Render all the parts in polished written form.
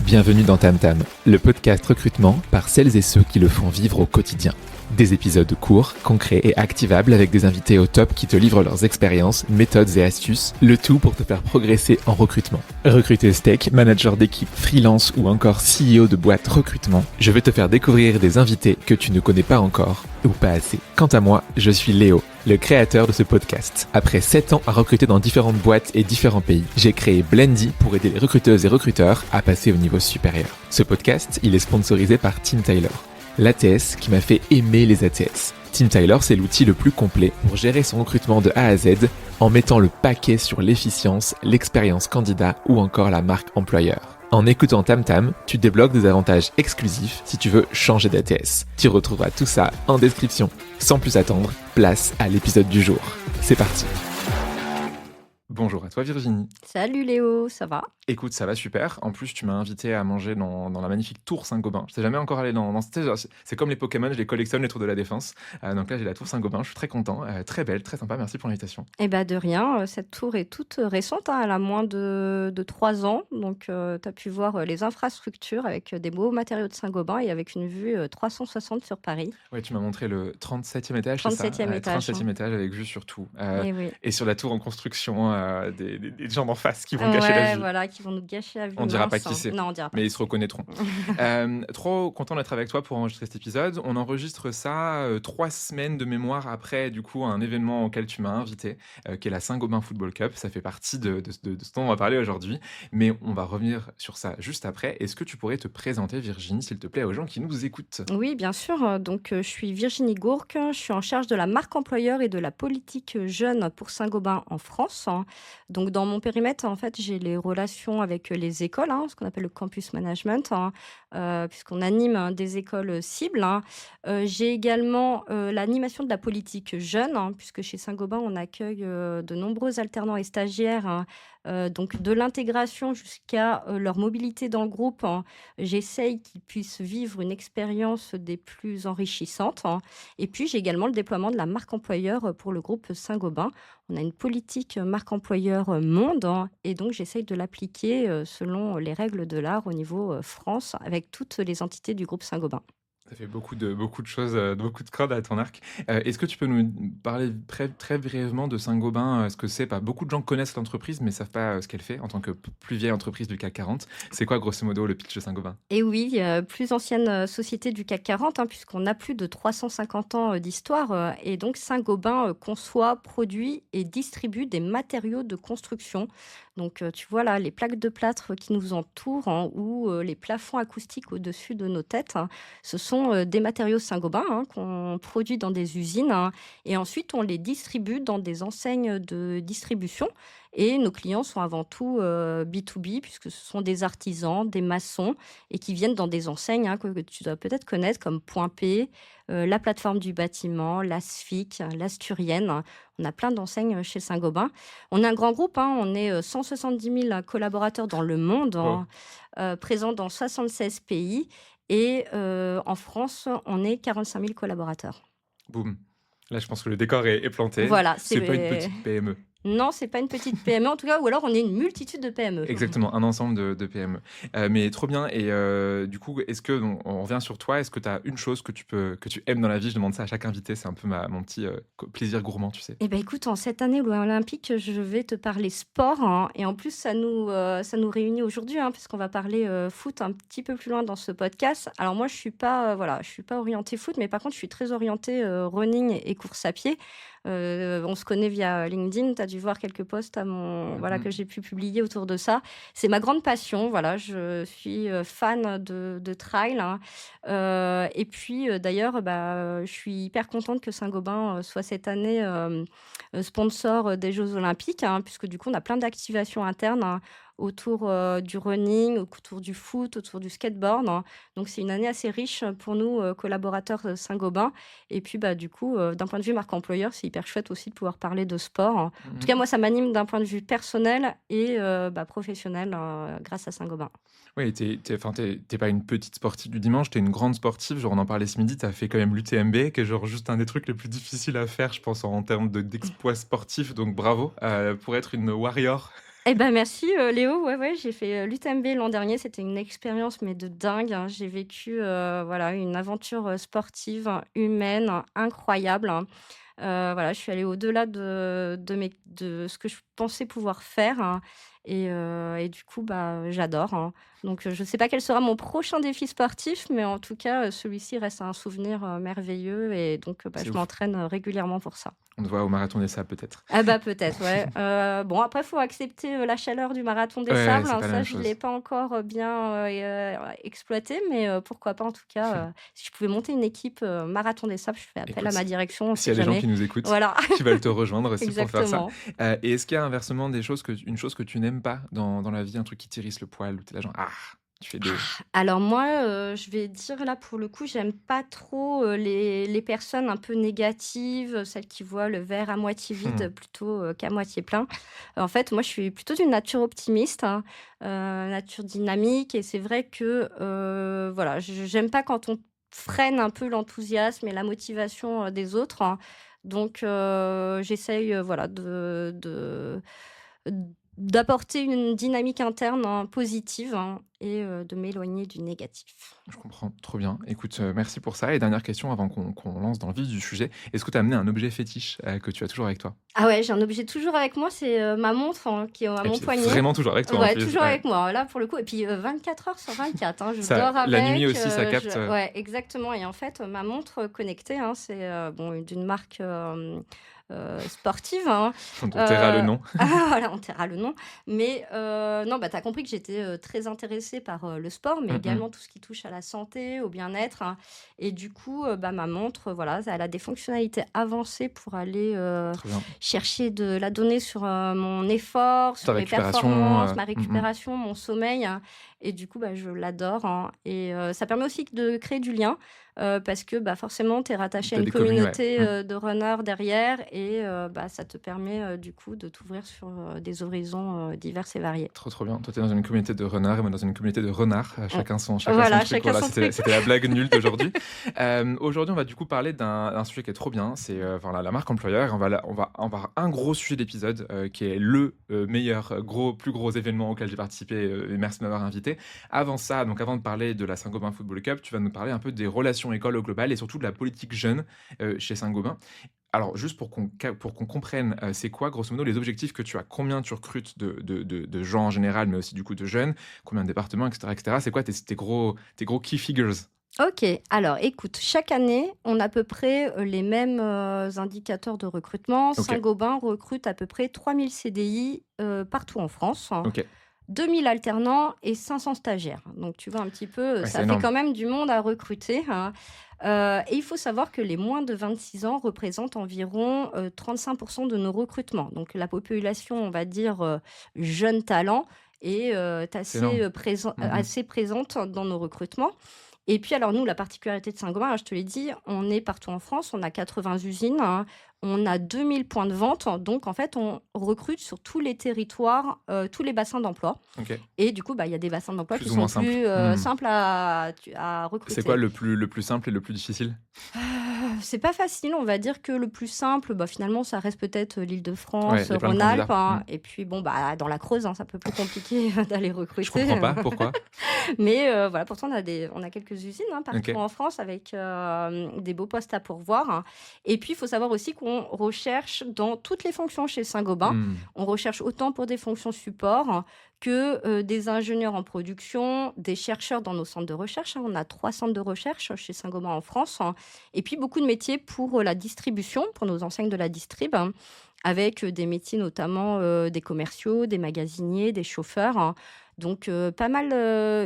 Bienvenue dans Tam Tam, le podcast recrutement par celles et ceux qui le font vivre au quotidien. Des épisodes courts, concrets et activables avec des invités au top qui te livrent leurs expériences, méthodes et astuces, le tout pour te faire progresser en recrutement. Recruteuse tech, manager d'équipe, freelance ou encore CEO de boîte recrutement, je vais te faire découvrir des invités que tu ne connais pas encore ou pas assez. Quant à moi, je suis Léo, le créateur de ce podcast. Après 7 ans à recruter dans différentes boîtes et différents pays, j'ai créé Blendy pour aider les recruteuses et recruteurs à passer au niveau supérieur. Ce podcast, il est sponsorisé par Team Tyler, l'ATS qui m'a fait aimer les ATS. Team Tyler, c'est l'outil le plus complet pour gérer son recrutement de A à Z en mettant le paquet sur l'efficience, l'expérience candidat ou encore la marque employeur. En écoutant Tam Tam, tu débloques des avantages exclusifs si tu veux changer d'ATS. Tu retrouveras tout ça en description. Sans plus attendre, place à l'épisode du jour. C'est parti. Bonjour à toi Virginie. Salut Léo, ça va? Écoute, ça va super. En plus, tu m'as invité à manger dans la magnifique tour Saint-Gobain. Je n'étais jamais encore allé dans c'est comme les Pokémon, je les collectionne, les tours de la défense. Donc là, j'ai la tour Saint-Gobain, je suis très content. Très belle, très sympa, merci pour l'invitation. Eh ben de rien, cette tour est toute récente, hein, elle a moins de 3 ans. Donc tu as pu voir les infrastructures avec des beaux matériaux de Saint-Gobain et avec une vue 360 sur Paris. Ouais, tu m'as montré le 37e étage, c'est ça? 37e étage. 37e étage avec vue sur tout. Et oui. Et sur la tour en construction, des gens d'en face qui vont gâcher la Ouais, vue. voilà, qui vont nous gâcher la vue. On dira pas mince, qui c'est, Non, on dira pas. mais ils se reconnaîtront. Trop content d'être avec toi pour enregistrer cet épisode. On enregistre ça 3 semaines de mémoire après du coup un événement auquel tu m'as invité, qui est la Saint-Gobain Football Cup. Ça fait partie de ce dont on va parler aujourd'hui, mais on va revenir sur ça juste après. Est-ce que tu pourrais te présenter, Virginie, s'il te plaît, aux gens qui nous écoutent? Oui, bien sûr. Donc, je suis Virginie Gourque. Je suis en charge de la marque employeur et de la politique jeune pour Saint-Gobain en France. Donc, dans mon périmètre, en fait, j'ai les relations avec les écoles, ce qu'on appelle le campus management, puisqu'on anime des écoles cibles. J'ai également l'animation de la politique jeune, puisque chez Saint-Gobain, on accueille de nombreux alternants et stagiaires, donc de l'intégration jusqu'à leur mobilité dans le groupe. J'essaye qu'ils puissent vivre une expérience des plus enrichissantes. Et puis, j'ai également le déploiement de la marque employeur pour le groupe Saint-Gobain. On a une politique marque employeur monde, et donc j'essaye de l'appliquer selon les règles de l'art au niveau France avec toutes les entités du groupe Saint-Gobain. Ça fait beaucoup de choses, beaucoup de cordes à ton arc. Est-ce que tu peux nous parler très, très brièvement de Saint-Gobain, ce que c'est? Pas beaucoup de gens connaissent l'entreprise, mais savent pas ce qu'elle fait en tant que plus vieille entreprise du CAC 40. C'est quoi, grosso modo, le pitch de Saint-Gobain? Et oui, plus ancienne société du CAC 40, puisqu'on a plus de 350 ans d'histoire. Et donc Saint-Gobain conçoit, produit et distribue des matériaux de construction. Donc tu vois là, les plaques de plâtre qui nous entourent, ou les plafonds acoustiques au-dessus de nos têtes, ce sont des matériaux Saint-Gobain, qu'on produit dans des usines, et ensuite on les distribue dans des enseignes de distribution. Et nos clients sont avant tout B2B, puisque ce sont des artisans, des maçons, et qui viennent dans des enseignes que tu dois peut-être connaître, comme Point P, la plateforme du bâtiment, l'Asfic, l'Asturienne. On a plein d'enseignes chez Saint-Gobain. On est un grand groupe, on est 170 000 collaborateurs dans le monde, Wow. présents dans 76 pays. Et en France, on est 45 000 collaborateurs. Boum. Là, je pense que le décor est planté. Voilà, C'est pas une petite PME. Non, c'est pas une petite PME en tout cas, ou alors on est une multitude de PME. Exactement, un ensemble de PME. Mais trop bien. Et du coup, est-ce que on revient sur toi? Est-ce que tu as une chose que tu aimes dans la vie? Je demande ça à chaque invité. C'est un peu mon petit plaisir gourmand, tu sais. Eh ben écoute, en cette année olympique, je vais te parler sport, et en plus ça nous réunit aujourd'hui, puisqu'on va parler foot un petit peu plus loin dans ce podcast. Alors moi, je suis pas orientée foot, mais par contre, je suis très orientée running et course à pied. On se connaît via LinkedIn, tu as dû voir quelques posts que j'ai pu publier autour de ça. C'est ma grande passion, voilà, je suis fan de trail, et puis d'ailleurs, je suis hyper contente que Saint-Gobain soit cette année sponsor des Jeux Olympiques, puisque du coup, on a plein d'activations internes, autour du running, autour du foot, autour du skateboard. Donc, c'est une année assez riche pour nous, collaborateurs Saint-Gobain. Et puis, du coup, d'un point de vue marque employeur, c'est hyper chouette aussi de pouvoir parler de sport. En tout cas, moi, ça m'anime d'un point de vue personnel et professionnel, grâce à Saint-Gobain. Oui, t'es pas une petite sportive du dimanche, t'es une grande sportive. Genre, on en parlait ce midi, t'as fait quand même l'UTMB, qui est genre juste un des trucs les plus difficiles à faire, je pense, en termes d'exploits sportifs. Donc, bravo pour être une warrior. Eh ben merci Léo, ouais, j'ai fait l'UTMB l'an dernier, c'était une expérience mais de dingue, hein. J'ai vécu voilà, une aventure sportive, humaine, incroyable, hein. Voilà, je suis allée au-delà de ce que je pensais pouvoir faire, hein, et du coup, bah, j'adore, hein. Donc, je ne sais pas quel sera mon prochain défi sportif, mais en tout cas, celui-ci reste un souvenir, merveilleux et donc, bah, C'est je ouf. m'entraîne, régulièrement pour ça. On te voit au marathon des sables peut-être. Ah bah, peut-être, ouais. Bon, après, il faut accepter, la chaleur du marathon des Ouais, sables, c'est hein. pas la Ça, même je ne l'ai chose. pas encore, bien, exploité, mais pourquoi pas en tout cas, si je pouvais monter une équipe, marathon des sables, je fais appel à Écoute, ma direction, on s'il y sait a des gens jamais. qui nous écoutent, Voilà, qui veulent te rejoindre aussi pour faire ça. exactement. Et est-ce qu'il y a inversement une chose que tu n'aimes pas dans la vie, un truc qui t'irrisse le poil, où tu es là genre: «Ah!» tu fais des Alors moi, je vais dire là pour le coup, j'aime pas trop, les personnes un peu négatives, celles qui voient le verre à moitié mmh, vide plutôt, qu'à moitié plein. En fait, moi je suis plutôt d'une nature optimiste, hein, nature dynamique et c'est vrai que, voilà, j'aime pas quand on freine un peu l'enthousiasme et la motivation, des autres, hein. Donc j'essaye, voilà d'apporter une dynamique interne, hein, positive, hein, et de m'éloigner du négatif. je comprends, trop bien. Écoute, merci pour ça et dernière question avant qu'on lance dans le vif du sujet. Est-ce que tu as amené un objet fétiche, que tu as toujours avec toi? Ah ouais, j'ai un objet toujours avec moi, c'est, ma montre, hein, qui est à Et mon puis poignet. vraiment toujours avec toi en Ouais, plus, toujours ouais. avec moi, là, pour le coup et puis, 24 heures sur 24, hein, je Ça dors la nuit avec, aussi ça capte, je ouais, exactement et en fait, ma montre connectée, hein, c'est, bon, d'une marque, sportive, hein, dont on taira le nom. voilà, on taira le nom, mais non, bah, tu as compris que j'étais, très intéressée par, le sport, mais Mmh mh. également tout ce qui touche à la santé, au bien-être, hein et du coup, bah, ma montre, voilà, elle a des fonctionnalités avancées pour aller, Trop bien. chercher de la donnée sur, mon effort, Ta sur mes récupération, performances, ma mmh mh. récupération, mon sommeil, hein et du coup, bah, je l'adore, hein et ça permet aussi de créer du lien, parce que, bah, forcément, tu es rattaché Tu à as une des ouais. communauté, Mmh. de runners derrière et bah, ça te permet, du coup, de t'ouvrir sur, des horizons, divers et variés. Trop, trop bien. Toi, tu es dans une communauté de renards et moi dans une communauté de renards, Mmh. chacun son Voilà, truc. chacun Voilà, son truc. c'était la blague nulle d'aujourd'hui. Aujourd'hui, on va du coup parler d'un sujet qui est trop bien, c'est, voilà, la marque employeur et on va avoir un gros sujet d'épisode, qui est le, meilleur, plus gros événement auquel j'ai participé, et merci de m'avoir invité. Avant ça, donc avant de parler de la Saint-Gobain Football Cup, tu vas nous parler un peu des relations écoles au global et surtout de la politique jeune, chez Saint-Gobain. Alors juste pour qu'on comprenne, c'est quoi grosso modo les objectifs que tu as? Combien tu recrutes de gens en général, mais aussi du coup de jeunes? Combien de départements et cetera et cetera? C'est quoi tes gros key figures? OK, alors écoute, chaque année, on a à peu près, les mêmes, indicateurs de recrutement. OK, Saint-Gobain recrute à peu près 3 000 CDI, partout en France, hein, OK. 2 000 alternants et 500 stagiaires. Donc tu vois un petit peu, Ouais, c'est ça fait énorme. quand même du monde à recruter, hein, et il faut savoir que les moins de 26 ans représentent environ, 35 de nos recrutements. Donc la population, on va dire, jeune talent est C'est énorme. Mmh mh. assez présente dans nos recrutements. Et puis alors nous, la particularité de Saint-Gobain, alors je te l'ai dit, on est partout en France, on a 80 usines, hein, on a 2 000 points de vente, donc en fait, on recrute sur tous les territoires, tous les bassins d'emploi OK. et du coup, bah, il y a des bassins d'emploi qui Plus ou sont moins simple. plus, Mmh. simples à C'est quoi recruter. le plus simple et le plus difficile? C'est pas facile, on va dire que le plus simple, bah, finalement, ça reste peut-être, Ouais, l'Île-de-France, il y a plein de Rhône-Alpes, candidats. Mmh. hein et puis bon, bah, dans la Creuse, hein, c'est un peu plus compliqué d'aller Je comprends recruter. pas, pourquoi? Mais voilà, pourtant on a quelques usines, hein, partout OK. en France avec, des beaux postes à pourvoir, hein et puis il faut savoir aussi qu'on recherche dans toutes les fonctions chez Saint-Gobain. Mmh. On recherche autant pour des fonctions support que, des ingénieurs en production, des chercheurs dans nos centres de recherche, hein. On a 3 centres de recherche chez Saint-Gobain en France, hein et puis beaucoup de métiers pour, la distribution, pour nos enseignes de la distrib, hein, avec, des métiers notamment, des commerciaux, des magasiniers, des chauffeurs, hein. Donc pas mal,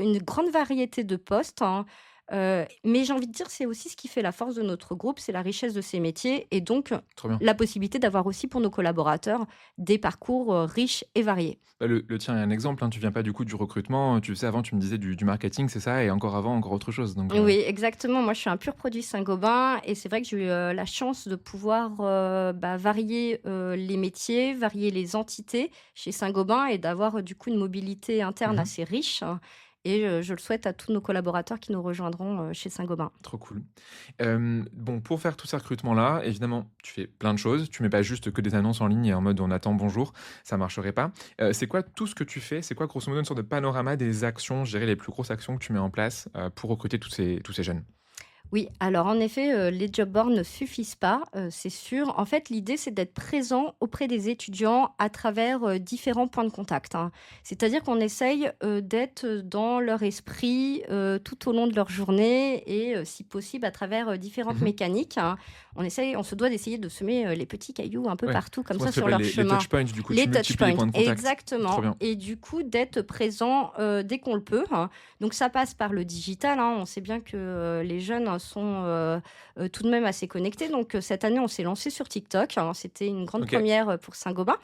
une grande variété de postes, hein, mais j'ai envie de dire, c'est aussi ce qui fait la force de notre groupe, c'est la richesse de ces métiers et donc Trop bien. la possibilité d'avoir aussi pour nos collaborateurs des parcours, riches et variés. Bah, le tien est un exemple, hein, tu viens pas du coup du recrutement, tu sais avant tu me disais du marketing, c'est ça? Et encore avant, encore autre chose donc Oui, exactement. Moi, je suis un pur produit Saint-Gobain et c'est vrai que j'ai eu, la chance de pouvoir, bah, varier, les métiers, varier les entités chez Saint-Gobain et d'avoir, du coup, une mobilité interne mmh assez riche, hein et je le souhaite à tous nos collaborateurs qui nous rejoindront chez Saint-Gobain. Trop cool. Bon, pour faire tous ces recrutements-là, évidemment, tu fais plein de choses. Tu mets pas juste que des annonces en ligne et en mode on attend bonjour, ça marcherait pas. C'est quoi tout ce que tu fais? C'est quoi grosso modo une sorte de panorama des actions, je dirais les plus grosses actions que tu mets en place pour recruter tous ces jeunes? Oui, alors en effet, les job boards ne suffisent pas, c'est sûr. En fait, l'idée, c'est d'être présent auprès des étudiants à travers, différents points de contact, hein. C'est-à-dire qu'on essaye, d'être dans leur esprit, tout au long de leur journée et si possible à travers, différentes Mmh. mécaniques, hein. On se doit d'essayer de semer, les petits cailloux un peu Ouais. partout comme Moi, ça ça sur s'appelle leur les chemin. touch points, du coup, tu Les touch multiplies les points, points de contact. Trop exactement, bien. et du coup d'être présent, dès qu'on le peut, hein. Donc ça passe par le digital, hein. On sait bien que, les jeunes sont, tout de même assez connectés. Donc, cette année, on s'est lancé sur TikTok, hein. C'était une grande OK. première, pour Saint-Gobain.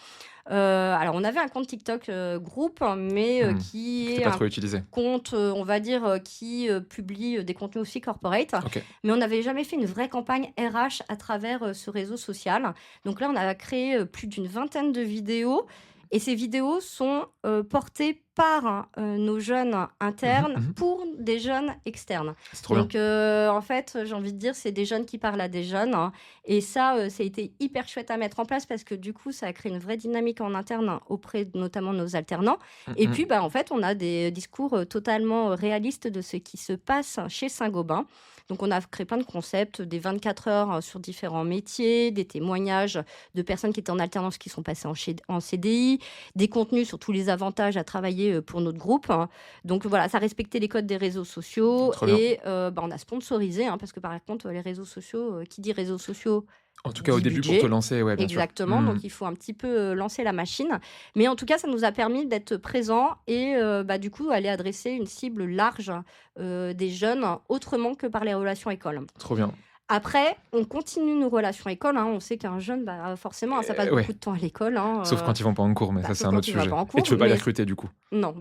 Alors on avait un compte TikTok, groupe, mais, Mmh. qui C'était est pas un trop utilisé. compte, on va dire, qui, publie, des contenus aussi corporate. OK. Mais on n'avait jamais fait une vraie campagne RH à travers, ce réseau social. Donc là, on a créé, plus d'une vingtaine de vidéos, et ces vidéos sont, portées par, nos jeunes Mmh. internes Mmh. pour des jeunes externes. C'est trop bien. Donc, en fait, j'ai envie de dire, c'est des jeunes qui parlent à des jeunes, hein, et ça a été hyper chouette à mettre en place parce que du coup, ça a créé une vraie dynamique en interne, hein, auprès de notamment nos alternants. Mmh Et mh. puis, bah, en fait, on a des discours, totalement, réalistes de ce qui se passe chez Saint-Gobain. Donc on a créé plein de concepts, des 24 heures, sur différents métiers, des témoignages de personnes qui étaient en alternance qui sont passées en CDI, des contenus sur tous les avantages à travailler, pour notre groupe, hein. Donc voilà, ça respectait les codes des réseaux sociaux, Trop bien. et bah, on a sponsorisé, hein, parce que par contre, les réseaux sociaux, qui dit réseaux sociaux En tout cas, au dit début, pour te budget. lancer, ouais, bien sûr. Exactement, Mmh. donc il faut un petit peu, lancer la machine. Mais en tout cas, ça nous a permis d'être présents et bah, du coup, aller adresser une cible large, des jeunes, autrement que par les relations écoles. Trop bien. Après, on continue nos relations écoles, hein. On sait qu'un jeune, bah, forcément, ça passe Ouais, beaucoup de temps à l'école, hein, sauf quand ils vont pas en cours, mais ça, c'est sauf un autre quand il va pas sujet. en Et cours, tu veux pas les mais recruter, du coup? non,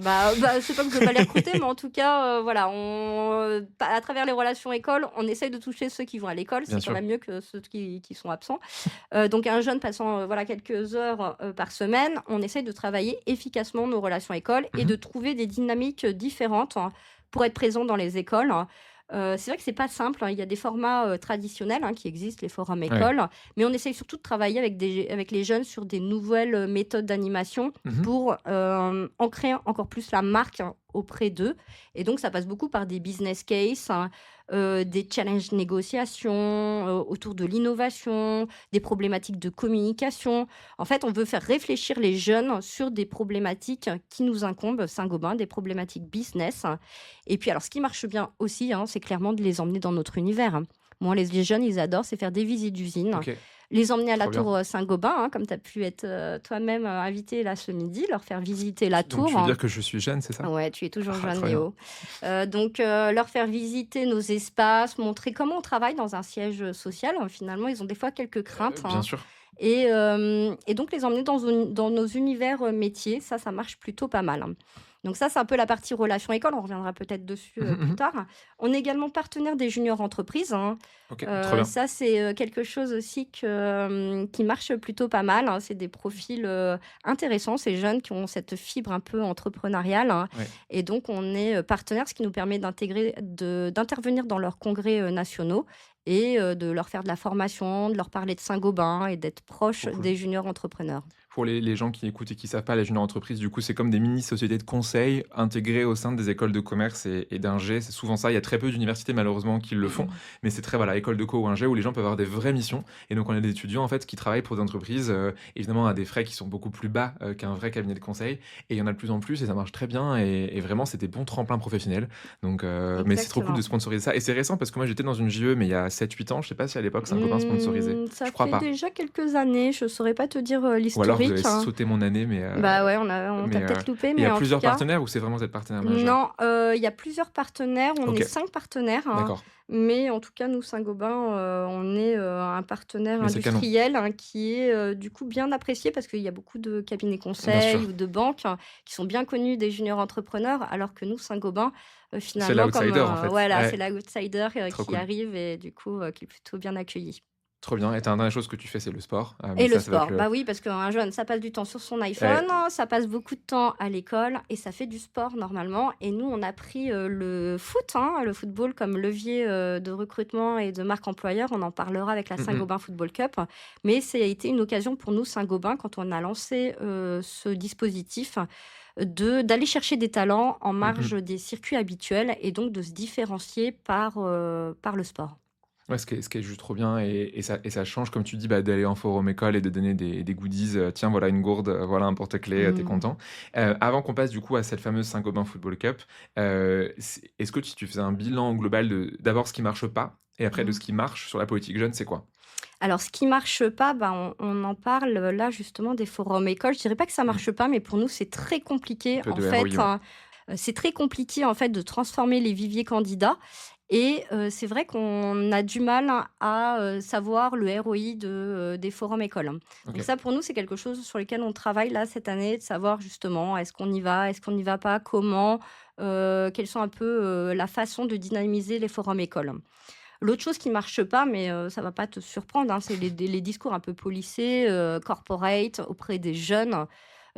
c'est pas que je veux pas les recruter, mais en tout cas, voilà, à travers les relations écoles, on essaye de toucher ceux qui vont à l'école. Bien C'est quand sûr. même mieux que ceux qui sont absents. Donc un jeune passant, voilà, quelques heures, par semaine, on essaye de travailler efficacement nos relations écoles et Mmh. de trouver des dynamiques, différentes, hein, pour être présent dans les écoles, hein. C'est vrai que c'est pas simple, hein. Il y a des formats, traditionnels, hein, qui existent, les forums Ouais. écoles, mais on essaye surtout de travailler avec les jeunes sur des nouvelles, méthodes d'animation Mmh. pour, ancrer encore plus la marque, hein, auprès d'eux, et donc ça passe beaucoup par des business cases, hein, des challenges négociations, autour de l'innovation, des problématiques de communication. En fait, on veut faire réfléchir les jeunes sur des problématiques qui nous incombent, Saint-Gobain, des problématiques business, et puis alors ce qui marche bien aussi, hein, c'est clairement de les emmener dans notre univers, hein. Moi, les jeunes, ils adorent, c'est faire des visites d'usines, OK, les emmener à la trop bien. tour, Saint-Gobain, hein, comme tu as pu être, toi-même, invité là ce midi, leur faire visiter la Donc tu tour, veux hein. dire que je suis jeune, c'est ça? Ouais, tu es toujours Ah, jeune, trop bien. Léo. Donc, leur faire visiter nos espaces, montrer comment on travaille dans un siège, social, hein. Finalement, ils ont des fois quelques craintes, Bien hein, sûr. et donc les emmener dans nos univers, métiers, ça marche plutôt pas mal, hein. Donc ça, c'est un peu la partie relation école, on reviendra peut-être dessus, Mmh plus mh. tard. On est également partenaire des juniors entreprises, hein. OK, trop bien. Ça, c'est, quelque chose aussi qui marche plutôt pas mal, hein. C'est des profils, intéressants, ces jeunes qui ont cette fibre un peu entrepreneuriale, hein, Ouais. et donc on est, partenaire, ce qui nous permet d'intervenir dans leurs congrès, nationaux, et de leur faire de la formation, de leur parler de Saint-Gobain et d'être proche Trop cool. des juniors entrepreneurs. Pour les gens qui écoutent et qui savent pas, les juniors entreprises, du coup, c'est comme des mini-sociétés de conseil intégrées au sein des écoles de commerce et d'ingé. C'est souvent ça. Il y a très peu d'universités, malheureusement, qui le font. Mais c'est très, voilà, école de co ou ingé, où les gens peuvent avoir des vraies missions. Et donc, on a des étudiants, en fait, qui travaillent pour des entreprises, évidemment, à des frais qui sont beaucoup plus bas qu'un vrai cabinet de conseil. Et il y en a de plus en plus, et ça marche très bien. Et vraiment, c'est des bons tremplins professionnels. Donc, mais c'est trop cool de Exactement. sponsoriser ça. Et c'est récent, parce que moi, j'étais dans une JE, mais il y a 7-8 ans. Je sais pas si à l'époque, Saint-Gobain sponsorisait. Ça Je crois fait pas. déjà quelques années, je saurais pas te dire, Ou alors, vous avez l'historique, hein. sauté mon année, mais Bah, ouais, on t'a mais, peut-être loupé, il y mais a en tout plusieurs cas, partenaires ou c'est vraiment vous êtes partenaire majeur? non, il y a plusieurs partenaires, on est OK, 5 partenaires, hein, d'accord. mais en tout cas, nous, Saint-Gobain, on est, un partenaire Mais c'est canon. industriel, hein, qui est, du coup, bien apprécié parce qu'il y a beaucoup de cabinets Bien sûr. conseils ou de banques, hein, qui sont bien connus des juniors entrepreneurs, alors que nous, Saint-Gobain, C'est finalement, comme, l'outsider, en fait. voilà, Ouais, c'est l'outsider, trop qui cool. arrive et du coup, qui est plutôt bien accueilli. Trop bien. Et t'as une dernière chose que tu fais, c'est le sport. Mais Et le ça va être sport, le... bah oui, parce qu'un jeune, ça passe du temps sur son Ouais. iPhone, ça passe beaucoup de temps à l'école et ça fait du sport normalement. Et nous, on a pris le foot, le football comme levier de recrutement et de marque employeur. On en parlera avec la Mhm. Saint-Gobain Football Cup. Mais ça a été une occasion pour nous, Saint-Gobain, quand on a lancé ce dispositif, d'aller chercher des talents en marge Mhm. des circuits habituels et donc de se différencier par le sport. Ouais, ce qui est juste trop bien et ça change, comme tu dis, d'aller en forum école et de donner des goodies. Tiens, voilà une gourde, voilà un porte-clés, t'es Mmh. content. Avant qu'on passe du coup à cette fameuse Saint-Gobain Football Cup, est-ce que tu faisais un bilan global d'abord ce qui marche pas et après de ce Mmh. qui marche sur la politique jeune, c'est quoi? Alors, ce qui marche pas, bah, on en parle là justement des forums écoles. Je dirais pas que ça Mm. marche pas, mais pour nous, c'est très Un compliqué peu en de ROI, fait, ouais. c'est très compliqué en fait de transformer les viviers candidats et c'est vrai qu'on a du mal à, savoir le ROI des forums écoles. Ok. Donc ça, pour nous, c'est quelque chose sur lequel on travaille là cette année, de savoir justement est-ce qu'on y va, est-ce qu'on n'y va pas, comment, quelles sont un peu, la façon de dynamiser les forums écoles. L'autre chose qui marche pas, mais ça va pas te surprendre, c'est les discours un peu policés, corporate auprès des jeunes.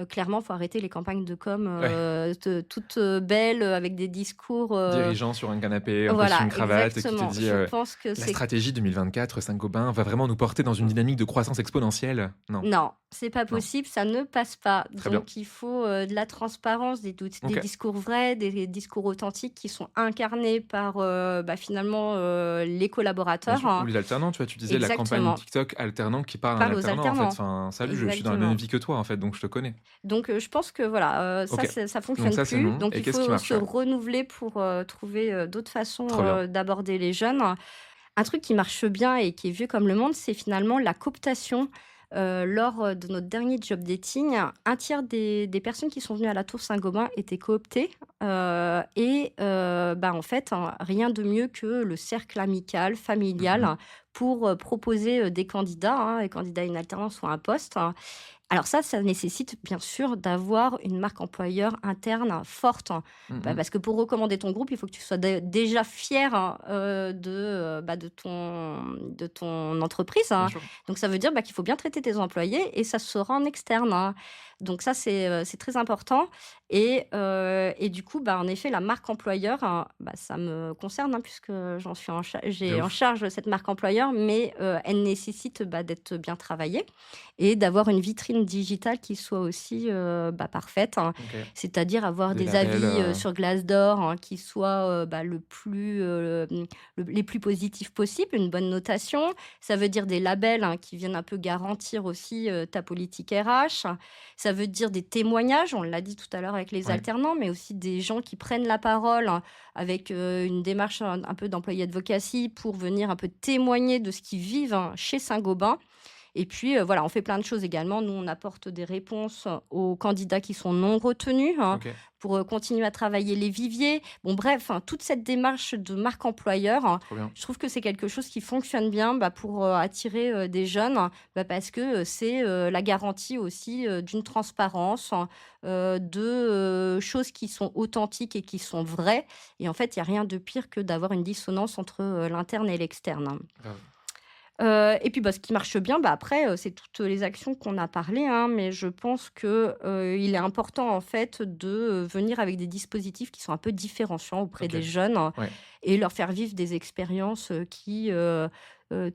Clairement, faut arrêter les campagnes de com, Ouais. toutes, belles, avec des discours, Dirigeant sur un canapé en voilà, costume cravate qui te exactement. dit Je pense que la c'est stratégie 2024 Saint-Gobain va vraiment nous porter dans une dynamique de croissance exponentielle. Non, non, c'est pas non, possible, ça ne passe pas. très bien. Donc il faut, de la transparence, des Ok. discours vrais, des discours authentiques qui sont incarnés par, finalement, les Bien collaborateurs, sûr. Ou les alternants, tu vois, tu disais la campagne exactement. TikTok alternant qui parle à un Parle aux alternant en fait. alternants, Enfin, salut, je suis dans la même exactement. vie que toi en fait, donc je te connais. Donc je pense que voilà, Ok. ça Donc fonctionne ça c'est plus. non. Donc Et il qu'est-ce qui faut marche? se Ouais. renouveler pour, trouver, d'autres façons, Trop bien. d'aborder les jeunes. Un truc qui marche bien et qui est vieux comme le monde, c'est finalement la cooptation. Lors, de notre dernier job dating, un tiers des personnes qui sont venues à la Tour Saint-Gobain étaient cooptées, en fait, rien de mieux que le cercle amical, familial, Mhm. pour, proposer, des candidats, des candidats à une alternance ou à un poste. Alors ça nécessite bien sûr d'avoir une marque employeur interne forte, Mhm. parce que pour recommander ton groupe, il faut que tu sois déjà fier, de ton entreprise, Bien sûr. Donc ça veut dire, qu'il faut bien traiter tes employés et ça se sera en externe. Donc ça, c'est très important et du coup, en effet, la marque employeur, ça me concerne, puisque De j'ai en ouf. charge cette marque employeur, mais elle nécessite, d'être bien travaillée et d'avoir une vitrine digitale qui soit aussi, parfaite, Ok. C'est-à-dire avoir Des des labels. avis, sur Glassdoor, qui soient, les plus positifs possibles, une bonne notation. Ça veut dire des labels, qui viennent un peu garantir aussi, ta politique RH. Ça veut dire des témoignages, on l'a dit tout à l'heure avec les Ouais. alternants, mais aussi des gens qui prennent la parole, avec, une démarche un peu d'employé advocacy pour venir un peu témoigner de ce qu'ils vivent, chez Saint-Gobain. Et puis, voilà, on fait plein de choses également. Nous, on apporte des réponses aux candidats qui sont non retenus, Ok. pour, continuer à travailler les viviers. Bon bref, toute cette démarche de marque employeur, Trop bien. je trouve que c'est quelque chose qui fonctionne bien, pour, attirer, des jeunes, parce que, c'est, la garantie aussi, d'une transparence, de, choses qui sont authentiques et qui sont vraies et en fait, il y a rien de pire que d'avoir une dissonance entre, l'interne et l'externe. Grave. Et puis, ce qui marche bien, après, c'est toutes les actions qu'on a parlé, mais je pense que, il est important, en fait, de, venir avec des dispositifs qui sont un peu différenciants auprès Ok. des jeunes, Ouais. et leur faire vivre des expériences, qui,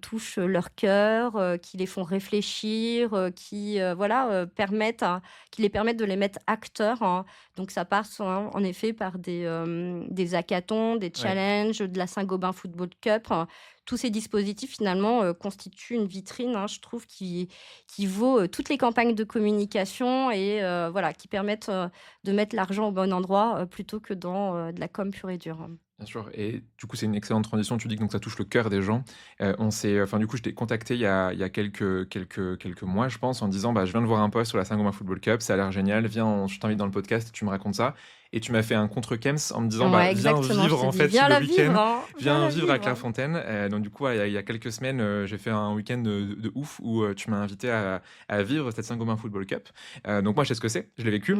touchent leur cœur, qui les font réfléchir, qui les permettent de les mettre acteurs, Donc ça passe, en effet par des hackathons, des Ouais. challenges, de la Saint-Gobain Football Cup. Tous ces dispositifs finalement, constituent une vitrine, je trouve qui vaut, toutes les campagnes de communication et qui permettent, de mettre l'argent au bon endroit, plutôt que dans, de la com pure et dure. Bien sûr. Et du coup, c'est une excellente transition. Tu dis que donc ça touche le cœur des gens. Du coup, je t'ai contacté il y a quelques mois, je pense, en disant, je viens de voir un post sur la Saint-Gobain Football Cup, ça a l'air génial. Viens, je t'invite dans le podcast, tu me racontes ça. Et tu m'as fait un contre-Kems en me disant, Ouais, viens exactement. vivre Je en te dis, fait viens le la week-end. vivre, hein. Viens la vivre à hein. Clairefontaine. Donc du coup, il y a quelques semaines, j'ai fait un week-end de ouf où tu m'as invité à vivre cette Saint-Gobain Football Cup. Donc moi, je sais ce que c'est, je l'ai vécu.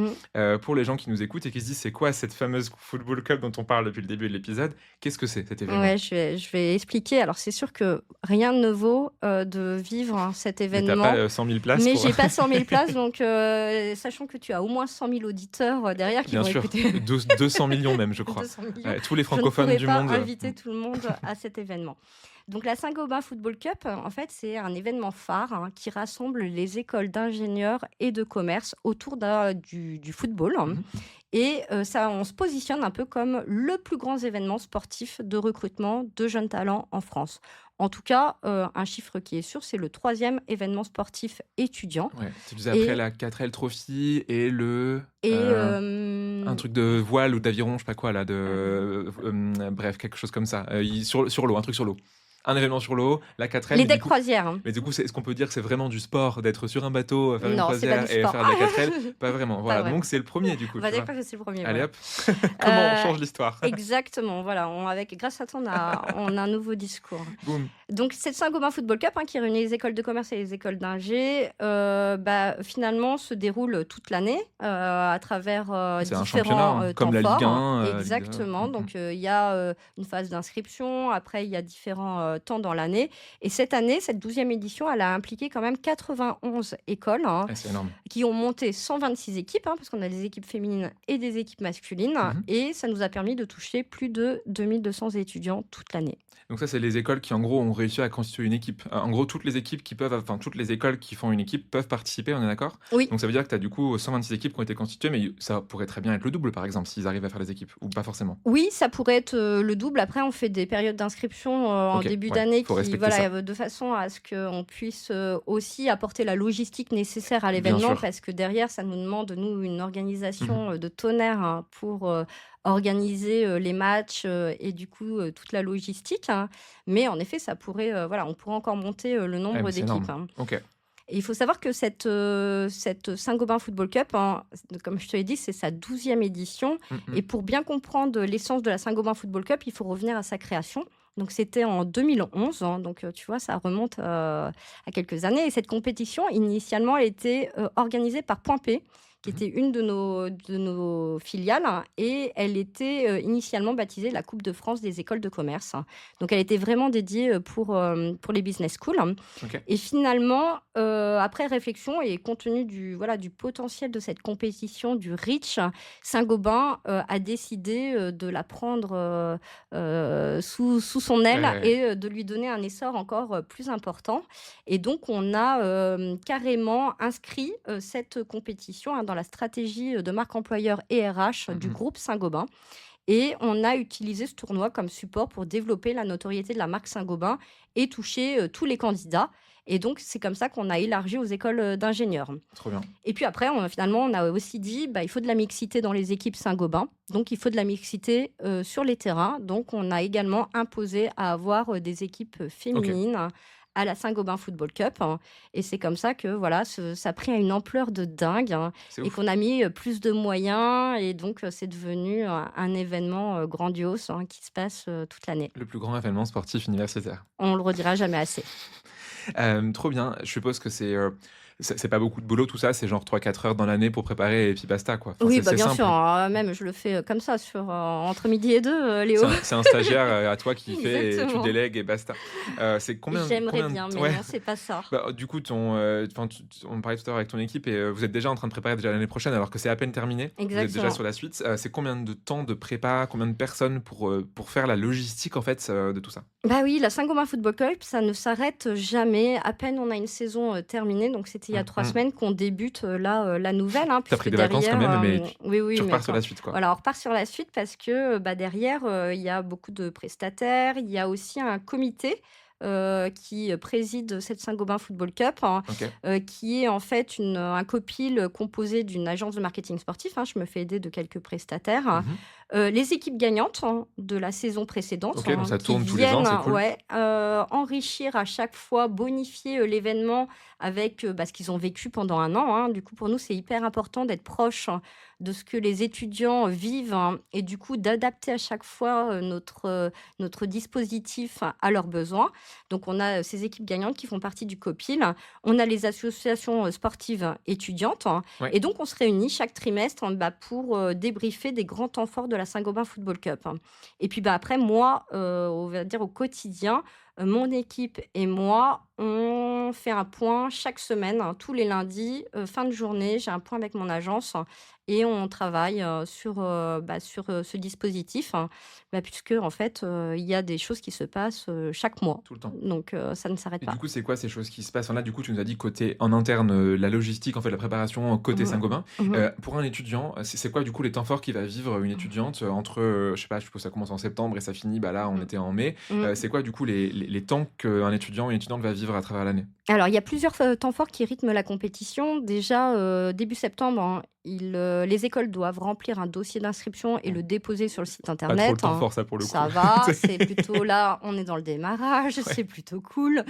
Pour les gens qui nous écoutent et qui se disent, c'est quoi cette fameuse Football Cup dont on parle depuis le début de l'épisode, qu'est-ce que c'est cet événement? Ouais, je vais expliquer. Alors, c'est sûr que rien ne vaut de vivre cet Mais t'as événement. pas 100 000 places Mais pour... j'ai pas 100 000 places, donc sachant que tu as au moins 100 000 auditeurs derrière qui Bien vont sûr, écouter 200 millions même, je crois. 200 millions, Tous les je ne francophones pourrais du pas monde. inviter tout le monde à cet événement. Donc la Saint-Gobain Football Cup, en fait, c'est un événement phare qui rassemble les écoles d'ingénieurs et de commerce autour du football. Et ça, on se positionne un peu comme le plus grand événement sportif de recrutement de jeunes talents en France. En tout cas, un chiffre qui est sûr, c'est le 3e événement sportif étudiant. Ouais, tu disais après la 4L Trophy et le... Et un truc de voile ou d'aviron, je sais pas quoi, là, bref, quelque chose comme ça. Sur l'eau, un truc sur l'eau. Un événement sur l'eau, la 4L. les decks croisières. Mais du coup, est-ce qu'on peut dire que c'est vraiment du sport, d'être sur un bateau, faire une Non, c'est pas croisière du et sport. faire de la 4L? Pas vraiment. Voilà, vraiment. donc c'est le premier du coup. On va dire que c'est le premier. Allez voilà. hop, comment on change l'histoire? Exactement, voilà. Grâce à toi, on a un nouveau discours. Boum. Donc, cette Saint-Gobain Football Cup qui réunit les écoles de commerce et les écoles d'ingé, finalement, se déroule toute l'année à travers C'est un différents championnat, temps comme la Ligue forts. 1. Exactement. Donc, il y a une phase d'inscription. Après, il y a différents temps dans l'année. Et cette année, cette 12e édition, elle a impliqué quand même 91 écoles C'est énorme. qui ont monté 126 équipes, parce qu'on a des équipes féminines et des équipes masculines. Et ça nous a permis de toucher plus de 2200 étudiants toute l'année. Donc ça, c'est les écoles qui, en gros, ont réussi à constituer une équipe. En gros, toutes les écoles qui font une équipe peuvent participer, on est d'accord? Oui. Donc ça veut dire que tu as du coup 126 équipes qui ont été constituées, mais ça pourrait très bien être le double, par exemple, s'ils arrivent à faire les équipes, ou pas forcément. Oui, ça pourrait être le double. Après, on fait des périodes d'inscription en début d'année de façon à ce qu'on puisse aussi apporter la logistique nécessaire à l'événement, parce que derrière, ça nous demande, nous, une organisation de tonnerre pour organiser les matchs et du coup toute la logistique. Mais en effet, ça pourrait, on pourrait encore monter le nombre d'équipes. Ok. Et il faut savoir que cette Saint-Gobain Football Cup, comme je te l'ai dit, c'est sa 12e édition. Et pour bien comprendre l'essence de la Saint-Gobain Football Cup, il faut revenir à sa création. Donc, c'était en 2011. Donc, tu vois, ça remonte à quelques années. Et cette compétition, initialement, elle était organisée par Point P, qui était une de nos filiales, et elle était initialement baptisée la Coupe de France des écoles de commerce. Donc, elle était vraiment dédiée pour les business schools. Okay. Et finalement, après réflexion et compte tenu du potentiel de cette compétition, du reach, Saint-Gobain a décidé de la prendre sous son aile et de lui donner un essor encore plus important. Et donc, on a carrément inscrit cette compétition dans la stratégie de marque employeur et RH du groupe Saint-Gobain. Et on a utilisé ce tournoi comme support pour développer la notoriété de la marque Saint-Gobain et toucher tous les candidats. Et donc, c'est comme ça qu'on a élargi aux écoles d'ingénieurs. Trop bien. Et puis après, on a aussi dit il faut de la mixité dans les équipes Saint-Gobain. Donc, il faut de la mixité sur les terrains. Donc, on a également imposé à avoir des équipes féminines. Okay. À la Saint-Gobain Football Cup. Et c'est comme ça que ça a pris une ampleur de dingue et qu'on a mis plus de moyens. Et donc, c'est devenu un événement grandiose qui se passe toute l'année. Le plus grand événement sportif universitaire. On ne le redira jamais assez. Trop bien. Je suppose que c'est pas beaucoup de boulot, tout ça. C'est genre 3-4 heures dans l'année pour préparer et puis basta, quoi. Enfin, oui, bien sûr. Même, je le fais comme ça, entre midi et 2, Léo. C'est un stagiaire à toi qui fait et tu délègues et basta. C'est combien? J'aimerais bien, mais non, c'est pas ça. Du coup, on parlait tout à l'heure avec ton équipe et vous êtes déjà en train de préparer déjà l'année prochaine alors que c'est à peine terminé. Exactement. Vous êtes déjà sur la suite. C'est combien de temps de prépa, combien de personnes pour faire la logistique en fait de tout ça? Bah oui, la Saint-Gobain Football Cup, ça ne s'arrête jamais. À peine on a une saison terminée, donc c'était il y a 3 semaines qu'on débute la nouvelle. T'as pris des vacances quand même, mais tu repars sur la suite, quoi. Voilà, on repart sur la suite parce que derrière, il y a beaucoup de prestataires. Il y a aussi un comité qui préside cette Saint-Gobain Football Cup, qui est en fait un copil composé d'une agence de marketing sportif. Je me fais aider de quelques prestataires Les équipes gagnantes de la saison précédente, Ok, donc ça qui tourne tous les ans, viennent, c'est cool. ouais, enrichir à chaque fois, bonifier, l'événement avec, ce qu'ils ont vécu pendant un an, hein. Du coup, pour nous, c'est hyper important d'être proche de ce que les étudiants vivent, et du coup, d'adapter à chaque fois, notre dispositif à leurs besoins. Donc on a, ces équipes gagnantes qui font partie du COPIL. On a les associations, sportives étudiantes, Ouais. et donc on se réunit chaque trimestre, pour, débriefer des grands temps forts de la Saint-Gobain Football Cup. Et puis, après moi, on va dire au quotidien, mon équipe et moi, on fait un point chaque semaine, tous les lundis, fin de journée, j'ai un point avec mon agence et on travaille, sur ce dispositif, puisque en fait, il y a des choses qui se passent, chaque mois. Tout le temps. Donc ça ne s'arrête Et pas. du coup, c'est quoi ces choses qui se passent? Là, du coup, tu nous as dit côté en interne, la logistique, en fait, la préparation côté Mmh. Saint-Gobain. Mmh. Pour un étudiant, c'est quoi, du coup, les temps forts qui va vivre une étudiante entre, je sais pas, je suppose que ça commence en septembre et ça finit, là, on Mmh. était en mai. Mmh. C'est quoi, du coup, les temps qu'un étudiant ou une étudiante va vivre à travers l'année? Alors, il y a plusieurs temps forts qui rythment la compétition. Déjà, début septembre, les écoles doivent remplir un dossier d'inscription et le déposer sur le site Pas trop le internet, temps fort, ça, pour le coup. Ça va, c'est plutôt là, on est dans le démarrage, Ouais. c'est plutôt cool.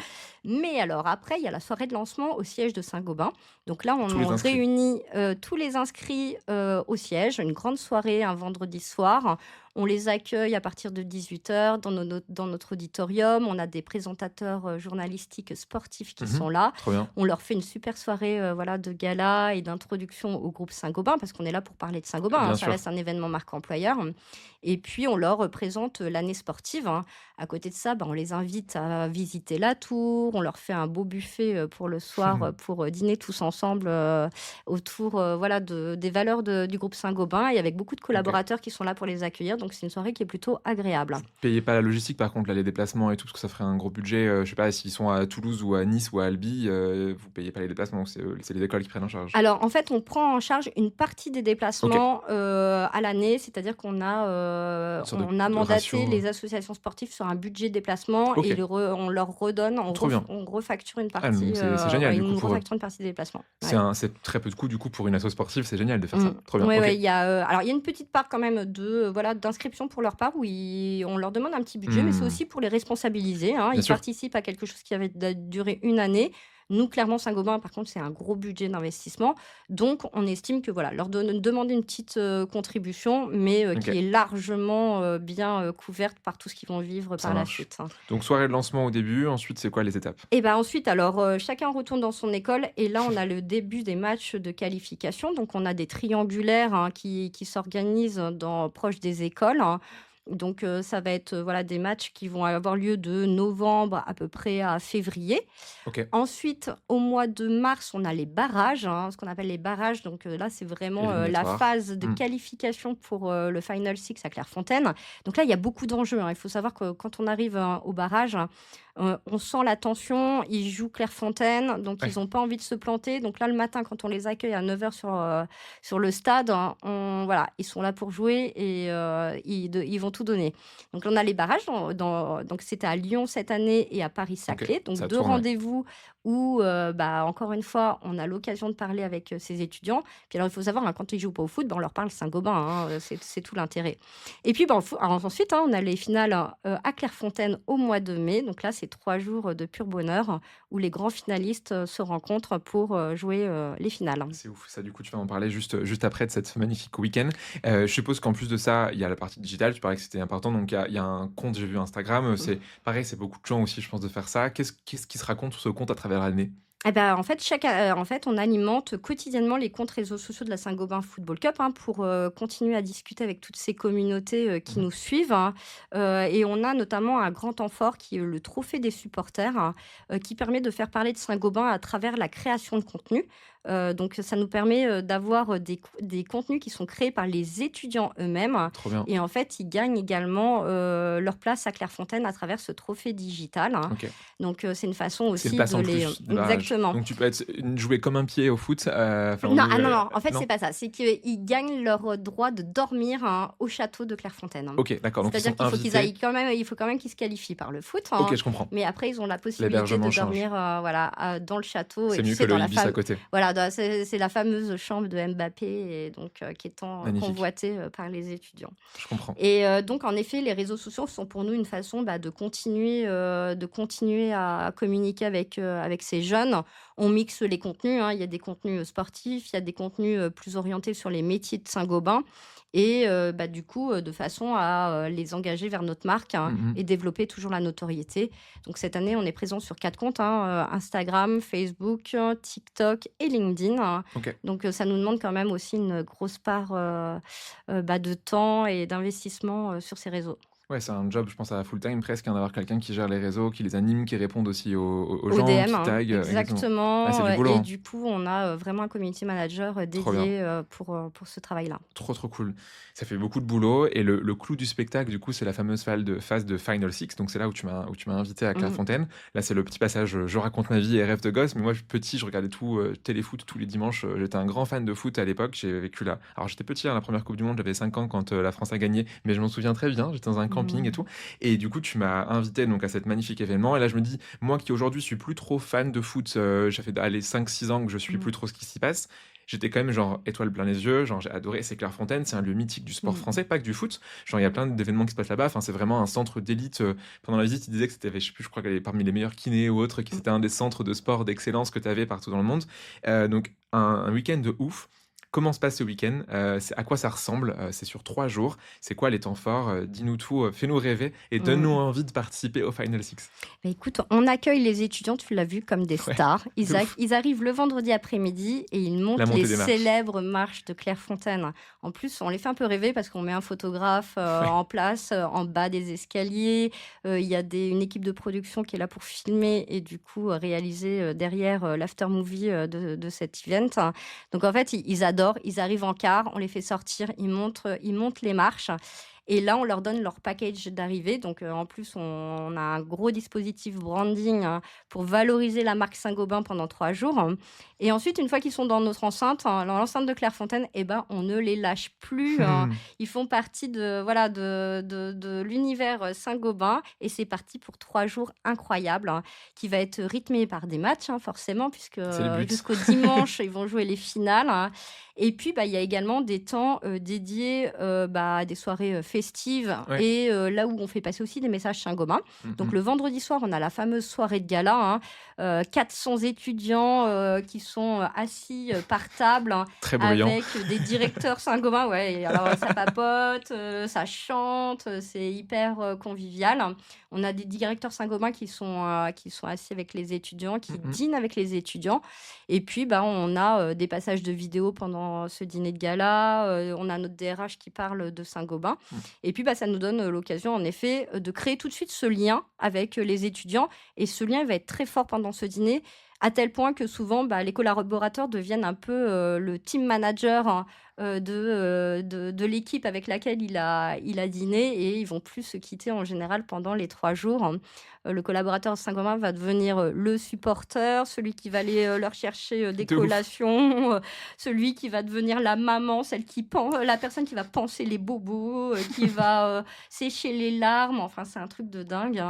Mais alors après, il y a la soirée de lancement au siège de Saint-Gobain. Donc là, Tous les on inscrits. réunit, tous les inscrits, au siège, une grande soirée un vendredi soir. On les accueille à partir de 18h dans notre auditorium. On a des présentateurs, journalistiques sportifs qui sont là. Trop bien. On leur fait une super soirée, de gala et d'introduction au groupe Saint-Gobain, parce qu'on est là pour parler de Saint-Gobain, Bien ça sûr. reste un événement marque employeur. Et puis on leur présente l'année sportive, hein. À côté de ça, on les invite à visiter la tour, on leur fait un beau buffet, pour le soir, pour, dîner tous ensemble, autour, des valeurs du groupe Saint-Gobain, et avec beaucoup de collaborateurs qui sont là pour les accueillir. Donc c'est une soirée qui est plutôt agréable. Payez pas la logistique, par contre, là, les déplacements et tout, parce que ça ferait un gros budget. Je sais pas, s'ils sont à Toulouse ou à Nice ou à Albi, vous payez pas les déplacements, c'est les écoles qui prennent en charge. Alors, en fait, on prend en charge une partie des déplacements, à l'année, c'est-à-dire qu'on a, Une sorte on a de mandaté ratio. les associations sportives sur un budget déplacement, Ok. et on leur redonne, Trop bien. on refacture une Ah, partie, donc c'est génial, du ils coup, nous pour eux. refacturent une partie des déplacements. C'est Ouais. c'est très peu de coûts, du coup, pour une asso sportive, c'est génial de faire ça. Trop bien. Ouais, Ok. ouais, il y a, alors il y a une petite part quand même d'inscription pour leur part, où on leur demande un petit budget, mais c'est aussi pour les responsabiliser, hein. Bien Ils sûr. participent à quelque chose qui avait duré une année. Nous, clairement, Saint-Gobain, par contre, c'est un gros budget d'investissement. Donc, on estime que leur demander une petite, contribution, mais Ok. qui est largement, bien, couverte par tout ce qu'ils vont vivre Ça par la marche. suite, hein. Donc, soirée de lancement au début, ensuite, c'est quoi les étapes? Et ensuite, alors, chacun retourne dans son école, et là, on a le début des matchs de qualification. Donc on a des triangulaires, hein, qui s'organisent proche des écoles, hein. Donc ça va être, des matchs qui vont avoir lieu de novembre à peu près à février. Ok. Ensuite, au mois de mars, on a les barrages, hein, ce qu'on appelle les barrages. Donc là, c'est vraiment, la Éliminatoire. phase de qualification pour, le Final Six à Clairefontaine. Donc là, il y a beaucoup d'enjeux, hein. Il faut savoir que quand on arrive, au barrage, on sent la tension. Ils jouent Clairefontaine, donc Ouais. ils n'ont pas envie de se planter. Donc là, le matin, quand on les accueille à 9h sur le stade, hein, ils sont là pour jouer, et ils vont tout donner. Donc on a les barrages, donc c'était à Lyon cette année et à Paris-Saclay. Ok, Donc ça 2 tourne, ouais. rendez-vous où, encore une fois, on a l'occasion de parler avec, ces étudiants. Puis alors, il faut savoir, hein, quand ils jouent pas au foot, on leur parle Saint-Gobain, hein, c'est tout l'intérêt. Et puis, alors ensuite, hein, on a les finales, à Clairefontaine au mois de mai. Donc là, c'est 3 jours de pur bonheur, où les grands finalistes, se rencontrent pour, jouer, les finales. C'est ouf, ça, du coup, tu vas en parler juste après de cette magnifique week-end. Je suppose qu'en plus de ça, il y a la partie digitale, tu parlais que c'était important, donc il y a un compte, j'ai vu Instagram, c'est pareil, c'est beaucoup de gens aussi, je pense, de faire ça. Qu'est-ce qui se raconte sur ce compte à travers l'année? En fait, on alimente quotidiennement les comptes réseaux sociaux de la Saint-Gobain Football Cup, hein, pour, continuer à discuter avec toutes ces communautés, qui nous suivent, hein. Et on a notamment un grand temps fort qui est le trophée des supporters, hein, qui permet de faire parler de Saint-Gobain à travers la création de contenu. Donc ça nous permet, d'avoir, des contenus qui sont créés par les étudiants eux-mêmes, Trop bien. et en fait, ils gagnent également, leur place à Clairefontaine à travers ce trophée digital, hein. Ok. Donc c'est une façon C'est aussi une place de en les plus des barrages. Exactement. Donc tu peux jouer comme un pied au foot. Non. En fait, non. c'est pas ça. C'est qu'ils gagnent leur droit de dormir au château de Clairefontaine. Ok, d'accord. Donc C'est-à-dire il faut quand même qu'ils se qualifient par le foot. Ok, je comprends. Mais après, ils ont la possibilité L'hébergement de change. dormir dans le château. C'est Et mieux que le Ibis à côté. Voilà, c'est la fameuse chambre de Mbappé, et donc, qui est tant Magnifique. convoitée par les étudiants. Je comprends. Et donc, en effet, les réseaux sociaux sont pour nous une façon de continuer à communiquer avec ces jeunes. On mixe les contenus. Il y a des contenus sportifs, il y a des contenus plus orientés sur les métiers de Saint-Gobain. Et du coup, de façon à les engager vers notre marque et développer toujours la notoriété. Donc, cette année, on est présent sur 4 comptes, Instagram, Facebook, TikTok et LinkedIn. Ok. Donc, ça nous demande quand même aussi une grosse part de temps et d'investissement sur ces réseaux. Ouais, c'est un job, je pense, à full time presque, d'avoir quelqu'un qui gère les réseaux, qui les anime, qui répondent aussi aux gens, DM, qui tague. exactement. Ah, c'est du boulot, Et du coup, on a vraiment un community manager dédié pour ce travail-là. Trop cool. Ça fait beaucoup de boulot. Et le clou du spectacle, du coup, c'est la fameuse phase de Final Six. Donc, c'est là où tu m'as invité à Clairefontaine. Là, c'est le petit passage je raconte ma vie et rêve de gosse. Mais moi, petit, je regardais tout téléfoot tous les dimanches. J'étais un grand fan de foot à l'époque. J'ai vécu là. Alors, j'étais petit à la première Coupe du Monde. J'avais 5 ans quand la France a gagné. Mais je m'en souviens très bien. J'étais dans un camping et tout. Et du coup, tu m'as invité donc à cet magnifique événement. Et là, je me dis, moi qui aujourd'hui suis plus trop fan de foot, ça fait 5-6 ans que je suis plus trop ce qui s'y passe. J'étais quand même genre étoile plein les yeux, genre j'ai adoré. C'est Clairefontaine, c'est un lieu mythique du sport français, pas que du foot. Genre il y a plein d'événements qui se passent là-bas. Enfin, c'est vraiment un centre d'élite. Pendant la visite, ils disaient que c'était, je sais plus, je crois qu'elle est parmi les meilleurs kinés ou autres, que c'était un des centres de sport d'excellence que tu avais partout dans le monde. Donc un week-end de ouf. Comment se passe ce week-end? À quoi ça ressemble? C'est sur 3 jours. C'est quoi les temps forts? Dis-nous tout, fais-nous rêver et donne-nous envie de participer au Final Six. Écoute, on accueille les étudiants, tu l'as vu, comme des stars. Ils arrivent le vendredi après-midi et ils montent les célèbres marches de Clairefontaine. En plus, on les fait un peu rêver parce qu'on met un photographe en place, en bas des escaliers. Il y a une équipe de production qui est là pour filmer et du coup réaliser derrière l'after-movie de cet event. Donc en fait, ils adorent. Ils arrivent en car, on les fait sortir, ils montent les marches. Et là, on leur donne leur package d'arrivée. Donc, en plus, on a un gros dispositif branding pour valoriser la marque Saint-Gobain pendant 3 jours. Et ensuite, une fois qu'ils sont dans notre enceinte, l'enceinte de Clairefontaine, on ne les lâche plus. Ils font partie de l'univers Saint-Gobain. Et c'est parti pour 3 jours incroyables, qui va être rythmé par des matchs, forcément, puisque jusqu'au dimanche, ils vont jouer les finales. Et puis, il y a également des temps dédiés à des soirées festives et là où on fait passer aussi des messages Saint-Gobain. Donc, le vendredi soir, on a la fameuse soirée de gala. 400 étudiants qui sont assis par table avec des directeurs Saint-Gobain. Ouais, alors, ça papote, ça chante, c'est hyper convivial. On a des directeurs Saint-Gobain qui sont assis avec les étudiants, qui dînent avec les étudiants. Et puis, on a des passages de vidéos pendant ce dîner de gala. On a notre DRH qui parle de Saint-Gobain. Et puis, ça nous donne l'occasion, en effet, de créer tout de suite ce lien avec les étudiants. Et ce lien va être très fort pendant ce dîner, à tel point que souvent, les collaborateurs deviennent un peu le team manager de l'équipe avec laquelle il a dîné, et ils vont plus se quitter en général pendant les 3 jours. Le collaborateur de Saint-Gobain va devenir le supporter, celui qui va aller leur chercher des collations, celui qui va devenir la maman, la personne qui va panser les bobos, qui va sécher les larmes. Enfin, c'est un truc de dingue.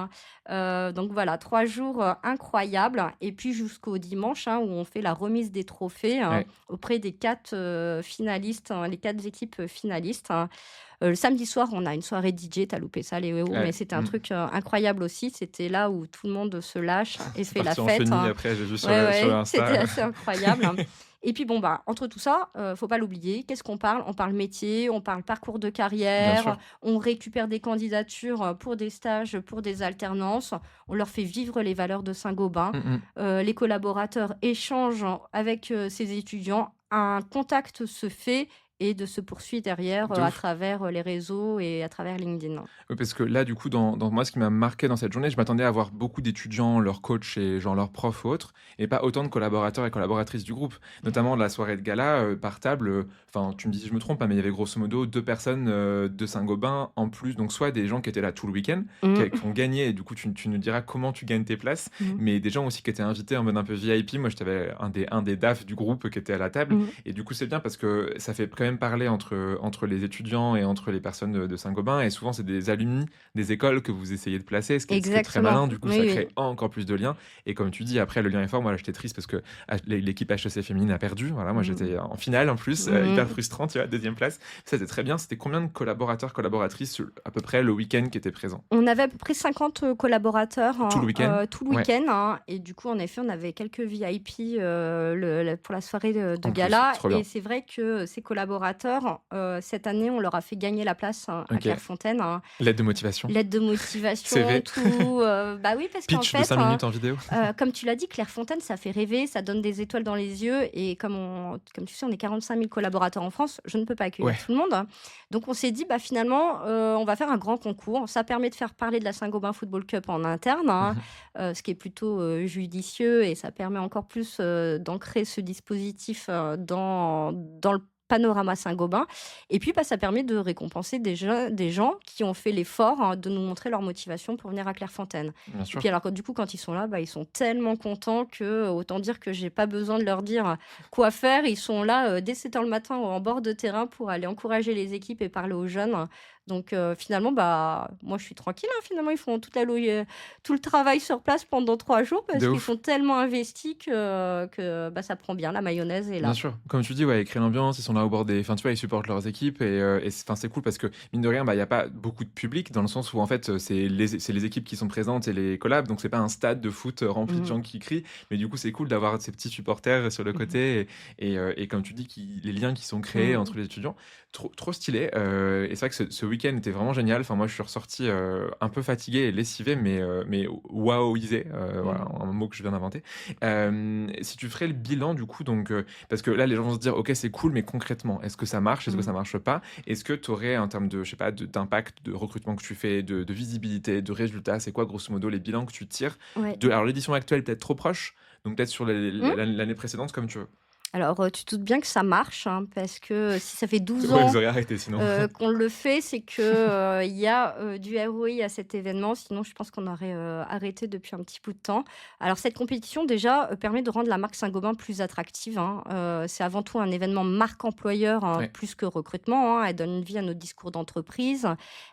Donc voilà, 3 jours incroyables. Et puis jusqu'au dimanche, où on fait la remise des trophées auprès des 4 finalistes, les 4 équipes finalistes. Le samedi soir, on a une soirée DJ, t'as loupé ça, Léo, mais c'était un truc incroyable aussi. C'était là où tout le monde se lâche et fait la fête. Après, j'ai vu sur Insta. C'était assez incroyable. Et puis entre tout ça, faut pas l'oublier. Qu'est-ce qu'on parle? On parle métier, on parle parcours de carrière, on récupère des candidatures pour des stages, pour des alternances. On leur fait vivre les valeurs de Saint-Gobain. Les collaborateurs échangent avec ces étudiants. Un contact se fait. et de se poursuivre derrière De à ouf. travers les réseaux et à travers LinkedIn. Oui, parce que là, du coup, dans moi, ce qui m'a marqué dans cette journée, je m'attendais à voir beaucoup d'étudiants, leurs coachs et genre leurs profs ou autres, et pas autant de collaborateurs et collaboratrices du groupe. Notamment la soirée de gala, par table, enfin, tu me dis si je me trompe, hein, mais il y avait grosso modo 2 personnes de Saint-Gobain en plus. Donc, soit des gens qui étaient là tout le week-end, qui Mmh. ont gagné, et du coup, tu nous diras comment tu gagnes tes places, Mmh. mais des gens aussi qui étaient invités en mode un peu VIP. Moi, j'avais un des DAF du groupe qui était à la table, Mmh. et du coup, c'est bien parce que ça fait quand même parler entre les étudiants et entre les personnes de Saint-Gobain, et souvent, c'est des alumni des écoles que vous essayez de placer, ce qui est très Exactement. malin, du coup Oui, ça oui. crée encore plus de liens. Et comme tu dis, après le lien est fort. Moi là, j'étais triste parce que l'équipe HEC féminine a perdu. Voilà, moi Mmh. j'étais en finale en plus, hyper Mmh. frustrant, tu vois, deuxième place. Ça c'était très bien. C'était combien de collaborateurs, collaboratrices à peu près le week-end qui étaient présents? On avait à peu près 50 collaborateurs, Tout le hein, week-end? tout le Ouais, week-end, hein, et du coup, en effet, on avait quelques VIP, pour la soirée de en plus, gala, trop et bien. c'est vrai que ces collaborateurs, cette année, on leur a fait gagner la place, hein, à Ok. Clairefontaine, hein. Lettre de motivation, Lettre de motivation, CV, tout, bah, oui, parce qu'en pitch de fait, 5 hein, minutes en vidéo. comme tu l'as dit, Clairefontaine, ça fait rêver, ça donne des étoiles dans les yeux, et comme tu sais, on est 45 000 collaborateurs en France, je ne peux pas accueillir Ouais. tout le monde, hein. Donc on s'est dit, bah, finalement, on va faire un grand concours. Ça permet de faire parler de la Saint-Gobain Football Cup en interne, hein, Mhm. ce qui est plutôt, judicieux, et ça permet encore plus, d'ancrer ce dispositif, dans le panorama Saint-Gobain, et puis, bah, ça permet de récompenser des gens qui ont fait l'effort, hein, de nous montrer leur motivation pour venir à Clairefontaine. Bien Et puis sûr. alors du coup, quand ils sont là, bah, ils sont tellement contents que, autant dire que j'ai pas besoin de leur dire quoi faire. Ils sont là, dès 7 heures le matin en bord de terrain pour aller encourager les équipes et parler aux jeunes. Donc finalement, bah, moi je suis tranquille, hein, finalement ils font tout le travail sur place pendant 3 jours parce De qu'ils ouf. sont tellement investis que, bah, ça prend bien, la mayonnaise est Bien là. sûr, comme tu dis, ouais, ils créent l'ambiance, ils sont là au bord des, enfin, tu vois, ils supportent leurs équipes, et c'est, enfin, c'est cool parce que mine de rien, bah, il y a pas beaucoup de public dans le sens où en fait, c'est les équipes qui sont présentes et les collabs, donc c'est pas un stade de foot rempli de Mmh. gens qui crient, mais du coup, c'est cool d'avoir ces petits supporters sur le Mmh. côté, et comme tu dis, les liens qui sont créés Mmh. entre les étudiants, trop stylé. Et c'est vrai que ce week-end était vraiment génial. Enfin, moi, je suis ressorti un peu fatigué et lessivé, mais waouisé, voilà, Mmh. un mot que je viens d'inventer. Si tu ferais le bilan du coup, donc parce que là, les gens vont se dire, ok, c'est cool, mais concrètement, est-ce que ça marche, est-ce que ça Mmh. marche pas? Est-ce que tu aurais, en termes de, je sais pas, d'impact, de recrutement que tu fais, de visibilité, de résultats, c'est quoi grosso modo les bilans que tu tires Ouais. alors l'édition actuelle peut-être trop proche, donc peut-être sur Mmh. l'année précédente, comme tu veux. Alors, tu te doutes bien que ça marche, hein, parce que si ça fait 12 Ouais, vous ans auriez arrêté sinon. qu'on le fait, c'est que, il y a, du ROI à cet événement. Sinon, je pense qu'on aurait, arrêté depuis un petit bout de temps. Alors cette compétition déjà, permet de rendre la marque Saint-Gobain plus attractive, hein. C'est avant tout un événement marque employeur, hein, Ouais. plus que recrutement, hein. Elle donne vie à nos discours d'entreprise.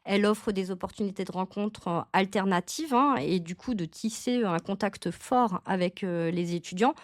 Elle offre des opportunités de rencontres, alternatives, hein, et du coup de tisser un contact fort avec, les étudiants.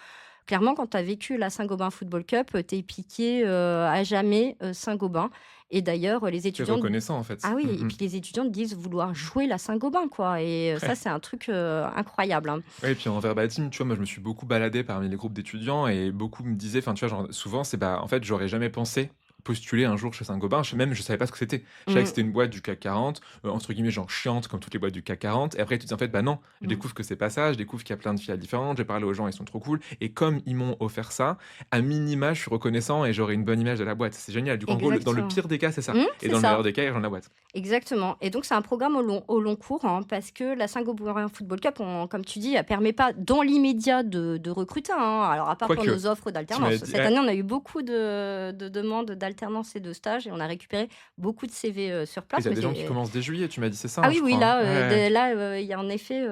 Clairement, quand tu as vécu la Saint-Gobain Football Cup, tu es piqué, à jamais, Saint-Gobain, et d'ailleurs, les C'est étudiants reconnaissant en ah fait. oui, et Mm, puis les étudiants disent vouloir jouer la Saint-Gobain, quoi, et ça, ouais. c'est un truc, incroyable, hein. Ouais, et puis en verbatim, tu vois, moi je me suis beaucoup baladé parmi les groupes d'étudiants et beaucoup me disaient, enfin tu vois, genre, souvent c'est bah en fait j'aurais jamais pensé postuler un jour chez Saint-Gobain, je savais pas ce que c'était. Je savais que Mmh. c'était une boîte du CAC 40, entre guillemets genre chiante comme toutes les boîtes du CAC 40, et après tu te dis en fait bah non, je Mmh. découvre que c'est pas ça, je découvre qu'il y a plein de filiales différentes, j'ai parlé aux gens, ils sont trop cool, et comme ils m'ont offert ça, à minima je suis reconnaissant et j'aurai une bonne image de la boîte. C'est génial, du coup en gros dans le Exactement. pire des cas c'est ça, Mmh, et c'est dans le meilleur ça. des cas ils rejoignent la boîte. Exactement, et donc c'est un programme au long cours, hein, parce que la Saint-Gobain Football Cup, comme tu dis, elle permet pas dans l'immédiat de recruter, hein. Alors à part pour Quoique, nos offres tu m'avais d'alternance. dit, Cette ouais, année, on a eu beaucoup de demandes d'alternance et de stages, et on a récupéré beaucoup de CV, sur et place, t'as mais des gens qui c'est commencent dès juillet, tu m'as dit c'est ça, ah hein, oui, je oui, crois, hein. là, Ouais, il y a en effet,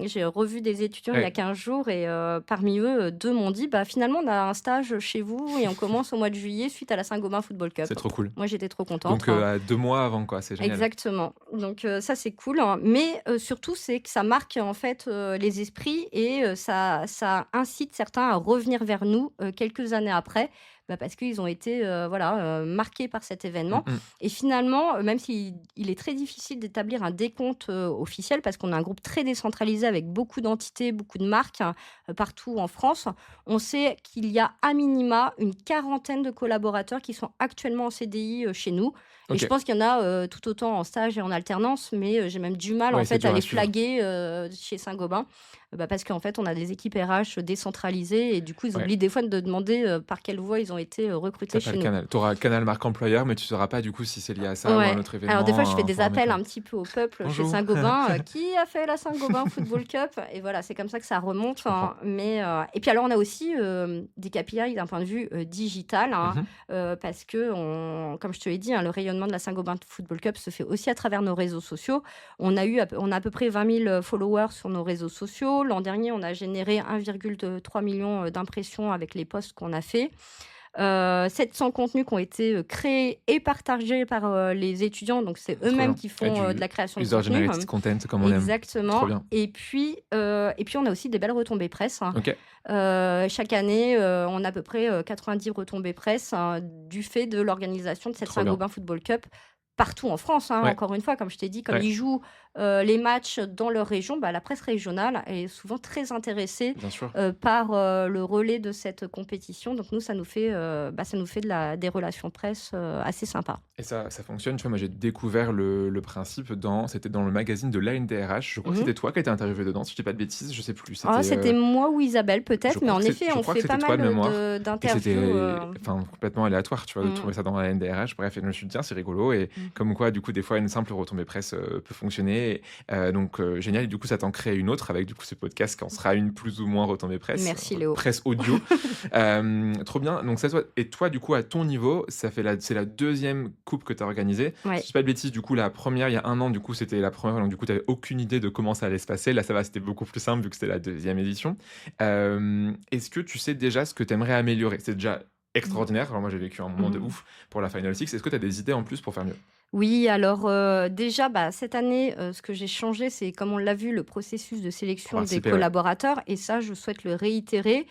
j'ai revu des étudiants il y a ouais. 15 jours, et parmi eux, 2 m'ont dit: «Bah, finalement, on a un stage chez vous et on commence au mois de juillet suite à la Saint-Gobain Football C'est Cup». trop cool. Moi, j'étais trop contente, Donc hein. à 2 mois avant quoi, c'est génial. Exactement. Donc ça, c'est cool, hein, mais surtout, c'est que ça marque, en fait, les esprits, et ça incite certains à revenir vers nous, quelques années après, bah, parce qu'ils ont été, voilà, marqués par cet Mmh événement, mh. et finalement, même s'il est très difficile d'établir un décompte, officiel, parce qu'on a un groupe très décentralisé avec beaucoup d'entités, beaucoup de marques, hein, partout en France. On sait qu'il y a à minima une quarantaine de collaborateurs qui sont actuellement en CDI, chez nous, Et Ok. je pense qu'il y en a tout autant en stage et en alternance, mais j'ai même du mal en Ouais, c'est fait à dur à les suivre. flaguer chez Saint-Gobain, parce qu'en fait on a des équipes RH décentralisées et du coup ils Ouais. oublient des fois de demander par quelle voie ils ont été recrutés T'as pas chez le nous. canal. Tu auras le canal marque employeur, mais tu sauras pas du coup si c'est lié à ça ou à un Ouais. autre Alors des fois, je événement, fais un des forum appels école. un petit peu au peuple chez Bonjour. Saint-Gobain, «Qui a fait la Saint-Gobain Football Cup?» Et voilà, c'est comme ça que ça Je remonte, comprends. hein, et puis alors on a aussi, des KPI d'un point de vue, digital, hein, Mmh. parce qu'on comme je te l'ai dit, hein, le rayonnement de la Saint-Gobain Football Cup se fait aussi à travers nos réseaux sociaux. On a à peu près 20 000 followers sur nos réseaux sociaux. L'an dernier, on a généré 1,3 million d'impressions avec les posts qu'on a faits. 700 contenus qui ont été, créés et partagés par, les étudiants, donc c'est Trop eux-mêmes bien. qui Et font, de du la création de contenu. user-generated content comme on aime. Trop Exactement bien. et puis on a aussi des belles retombées presse, hein. OK, Chaque année, on a à peu près, 90 retombées presse, hein, du fait de l'organisation de cette trop bien. Saint-Gobain Football Cup partout en France, hein. Ouais, Encore une fois, comme je t'ai dit, comme ouais, ils jouent, les matchs dans leur région, la presse régionale est souvent très intéressée, bien sûr. par, le relais de cette compétition. Donc nous, ça nous fait des relations presse, assez sympas. Et ça fonctionne, tu vois? Moi, j'ai découvert le principe c'était dans le magazine de l'ANDRH. Je crois que Mmh. c'était toi qui étais interviewé dedans, si je dis pas de bêtises, je sais plus. Ah, c'était moi ou Isabelle Je peut-être, mais crois en que c'est effet, je on crois que fait pas c'était toi mal, de mémoire et d'interviews, c'était enfin complètement aléatoire, tu vois? De mmh, trouver ça dans la NDRH. Bref, et je me suis dit: «Tiens, c'est rigolo» et mmh. comme quoi, du coup, des fois, une simple retombée presse, peut fonctionner et donc génial et du coup, ça t'en crée une autre avec, du coup, ce podcast qui en sera une plus ou moins retombée presse, Merci Léo. presse audio. Trop bien, donc ça, toi, du coup, à ton niveau, c'est la deuxième coupe que tu as organisée. Si je Ouais. dis pas de bêtises, du coup, la première il y a un an, du coup, c'était la première donc du coup, tu avais aucune idée de comment ça allait se passer. Là, ça va, c'était beaucoup plus simple vu que c'était la deuxième édition. Est-ce que tu sais déjà ce que tu aimerais améliorer? C'est déjà Mmh. extraordinaire. Alors moi, j'ai vécu un moment de Mmh. ouf pour la Final Six. Est-ce que tu as des idées en plus pour faire mieux? Oui, alors, déjà, cette année, ce que j'ai changé, c'est comme on l'a vu, le processus de Pour sélection des participer, ouais. collaborateurs et ça, je souhaite le réitérer,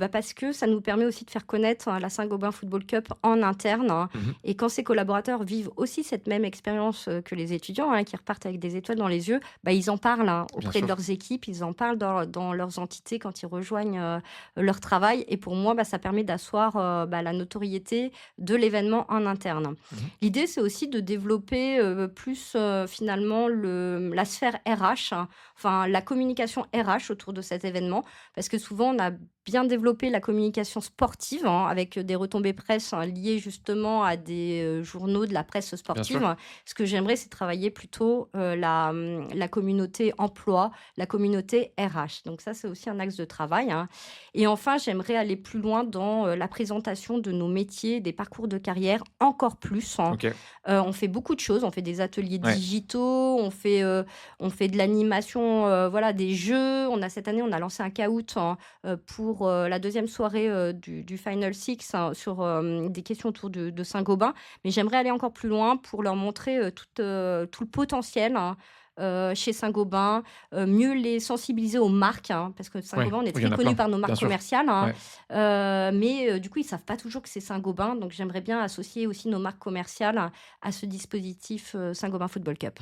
parce que ça nous permet aussi de faire connaître, hein, la Saint-Gobain Football Cup en interne, hein, Mmh. et quand ces collaborateurs vivent aussi cette même expérience, que les étudiants, hein, qui repartent avec des étoiles dans les yeux, ils en parlent, hein, Bien auprès de sûr. leurs équipes, ils en parlent dans leurs entités quand ils rejoignent, leur travail et pour moi, ça permet d'asseoir, la notoriété de l'événement en interne. Mmh. L'idée, c'est aussi de développer, plus, finalement la sphère RH, hein, enfin la communication RH autour de cet événement. Parce que souvent, on a bien développé la communication sportive, hein, avec, des retombées presse, hein, liées justement à des, journaux de la presse Bien sportive. sûr. Ce que j'aimerais, c'est travailler plutôt, la communauté emploi, la communauté RH. Donc ça, c'est aussi un axe de travail, hein. Et enfin, j'aimerais aller plus loin dans, la présentation de nos métiers, des parcours de carrière encore plus, hein. OK. On fait beaucoup de choses, on fait des ateliers Ouais. digitaux, on fait de l'animation, voilà, des jeux. Cette année, on a lancé un caout, hein, pour, la deuxième soirée, du Final Six, hein, sur, des questions autour de Saint-Gobain. Mais j'aimerais aller encore plus loin pour leur montrer, tout le potentiel, hein, chez Saint-Gobain, mieux les sensibiliser aux marques, hein, parce que Ouais. Saint-Gobain, on est Oui, il y très en a connu plein. par nos Bien marques sûr. commerciales, hein, Ouais. mais du coup, ils savent pas toujours que c'est Saint-Gobain, donc j'aimerais bien associer aussi nos marques commerciales à ce dispositif, Saint-Gobain Football Cup.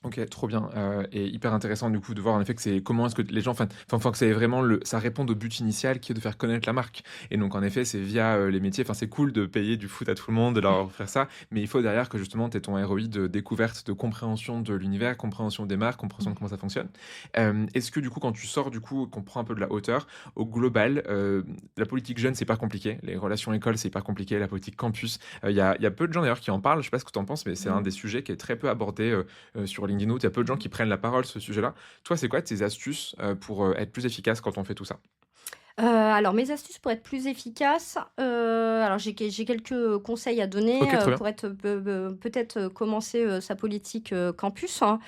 OK, trop bien, et hyper intéressant du coup de voir en effet que c'est comment est-ce que les gens enfin que c'est vraiment ça réponde au but initial qui est de faire connaître la marque et donc en effet, c'est via, les métiers enfin c'est cool de payer du foot à tout le monde, de leur offrir ça, mais il faut derrière que justement tu aies ton ROI de découverte, de compréhension de l'univers, compréhension des marques, compréhension de comment ça fonctionne. Est-ce que du coup quand tu sors du coup, qu'on prend un peu de la hauteur, au global, la politique jeune, c'est pas compliqué, les relations écoles, c'est pas compliqué, la politique campus, il y a peu de gens d'ailleurs qui en parlent, je sais pas ce que tu en penses, mais c'est un Mmh. des sujets qui est très peu abordé, sur LinkedIn Notes, il y a peu de gens qui prennent la parole sur ce sujet-là. Toi, c'est quoi tes astuces, pour, être plus efficace quand on fait tout ça? Alors mes astuces pour être plus efficace, alors j'ai quelques conseils à donner, OK, très bien. pour être peut-être, commencer, sa politique, campus, hein.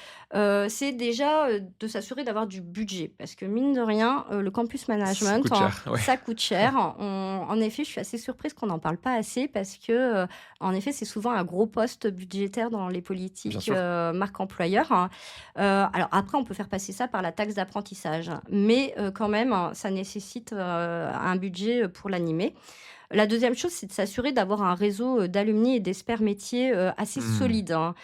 C'est déjà, de s'assurer d'avoir du budget parce que mine de rien, le campus Ça management, coûte hein, cher, ouais. ça coûte cher. En effet, je suis assez surprise qu'on n'en parle pas assez parce que, en effet, c'est souvent un gros poste budgétaire dans les Bien politiques, sûr. marque employeur, hein. Alors après, on peut faire passer ça par la taxe d'apprentissage, mais quand même, hein, ça nécessite, un budget, pour l'animer. La deuxième chose, c'est de s'assurer d'avoir un réseau, d'alumni et d'experts métiers, assez Mmh. solide, hein.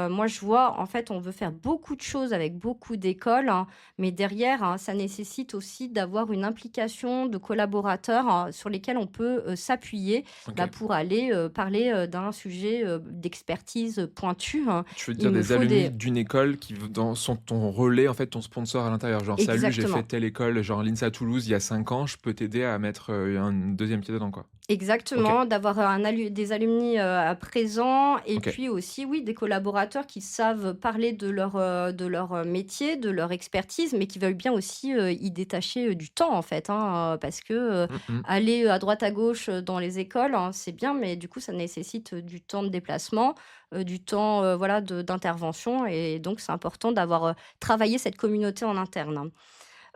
Moi, je vois, en fait, on veut faire beaucoup de choses avec beaucoup d'écoles, hein, mais derrière, hein, ça nécessite aussi d'avoir une implication de collaborateurs, hein, sur lesquels on peut, s'appuyer, OK. pour aller, parler, d'un sujet, d'expertise, pointue, hein. Tu veux Il dire nous des faut alumni des d'une école qui sont ton relais, en fait, ton sponsor à l'intérieur? Genre: «Salut, j'ai fait exactement. telle école, genre l'INSA Toulouse il y a 5 ans, je peux t'aider à mettre, un 2e pied dedans», quoi? OK, Exactement, d'avoir, des alumni, présents et OK. puis aussi, oui, des collaborateurs qui savent parler de leur, métier, de leur expertise, mais qui veulent bien aussi, y détacher, du temps, en fait, hein, parce que, Mmh mh. aller, à droite à gauche, dans les écoles, hein, c'est bien, mais du coup, ça nécessite, du temps de déplacement, du temps, voilà, d'intervention et donc c'est important d'avoir, travaillé cette communauté en interne, hein.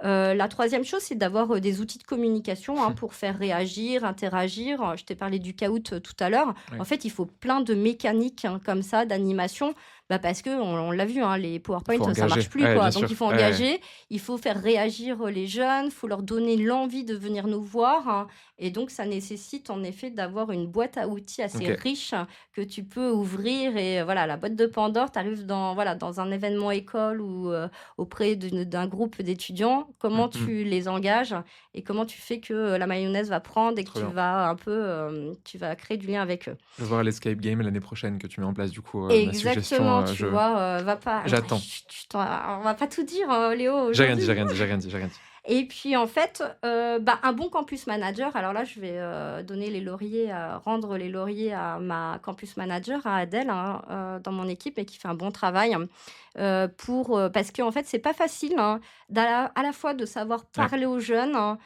La troisième chose, c'est d'avoir, des outils de communication, hein, pour faire réagir, interagir. Je t'ai parlé du Kahoot, tout à l'heure. En Ouais. fait, il faut plein de mécaniques, hein, comme ça, d'animation, parce qu'on l'a vu, hein, les PowerPoint, Faut ça engager. marche plus, Ouais, bien quoi. Donc il sûr. faut Ouais, engager, il faut faire réagir, les jeunes, il faut leur donner l'envie de venir nous voir, hein et donc ça nécessite en effet d'avoir une boîte à outils assez OK. riche que tu peux ouvrir et voilà, la boîte de Pandore, tu arrives dans voilà, dans un événement école ou auprès d'un groupe d'étudiants, Mmh comment mh. tu les engages et comment tu fais que, la mayonnaise va prendre et que Trop tu bien. vas un peu, tu vas créer du lien avec eux. Je vais voir l'escape game l'année prochaine que tu mets en place du coup, ma Exactement, suggestion, tu vois? Va pas non, j'attends. chut, chut, on va pas tout dire, Léo, J'ai rien dit, j'ai aujourd'hui. rien dit, j'ai rien dit, j'ai rien dit. Et puis en fait, un bon campus manager, alors là je vais, donner les lauriers à rendre les lauriers à ma campus manager, à Adèle, hein, dans mon équipe et qui fait un bon travail, parce qu'en fait c'est pas facile, hein, à la fois de savoir Ouais parler aux jeunes, hein,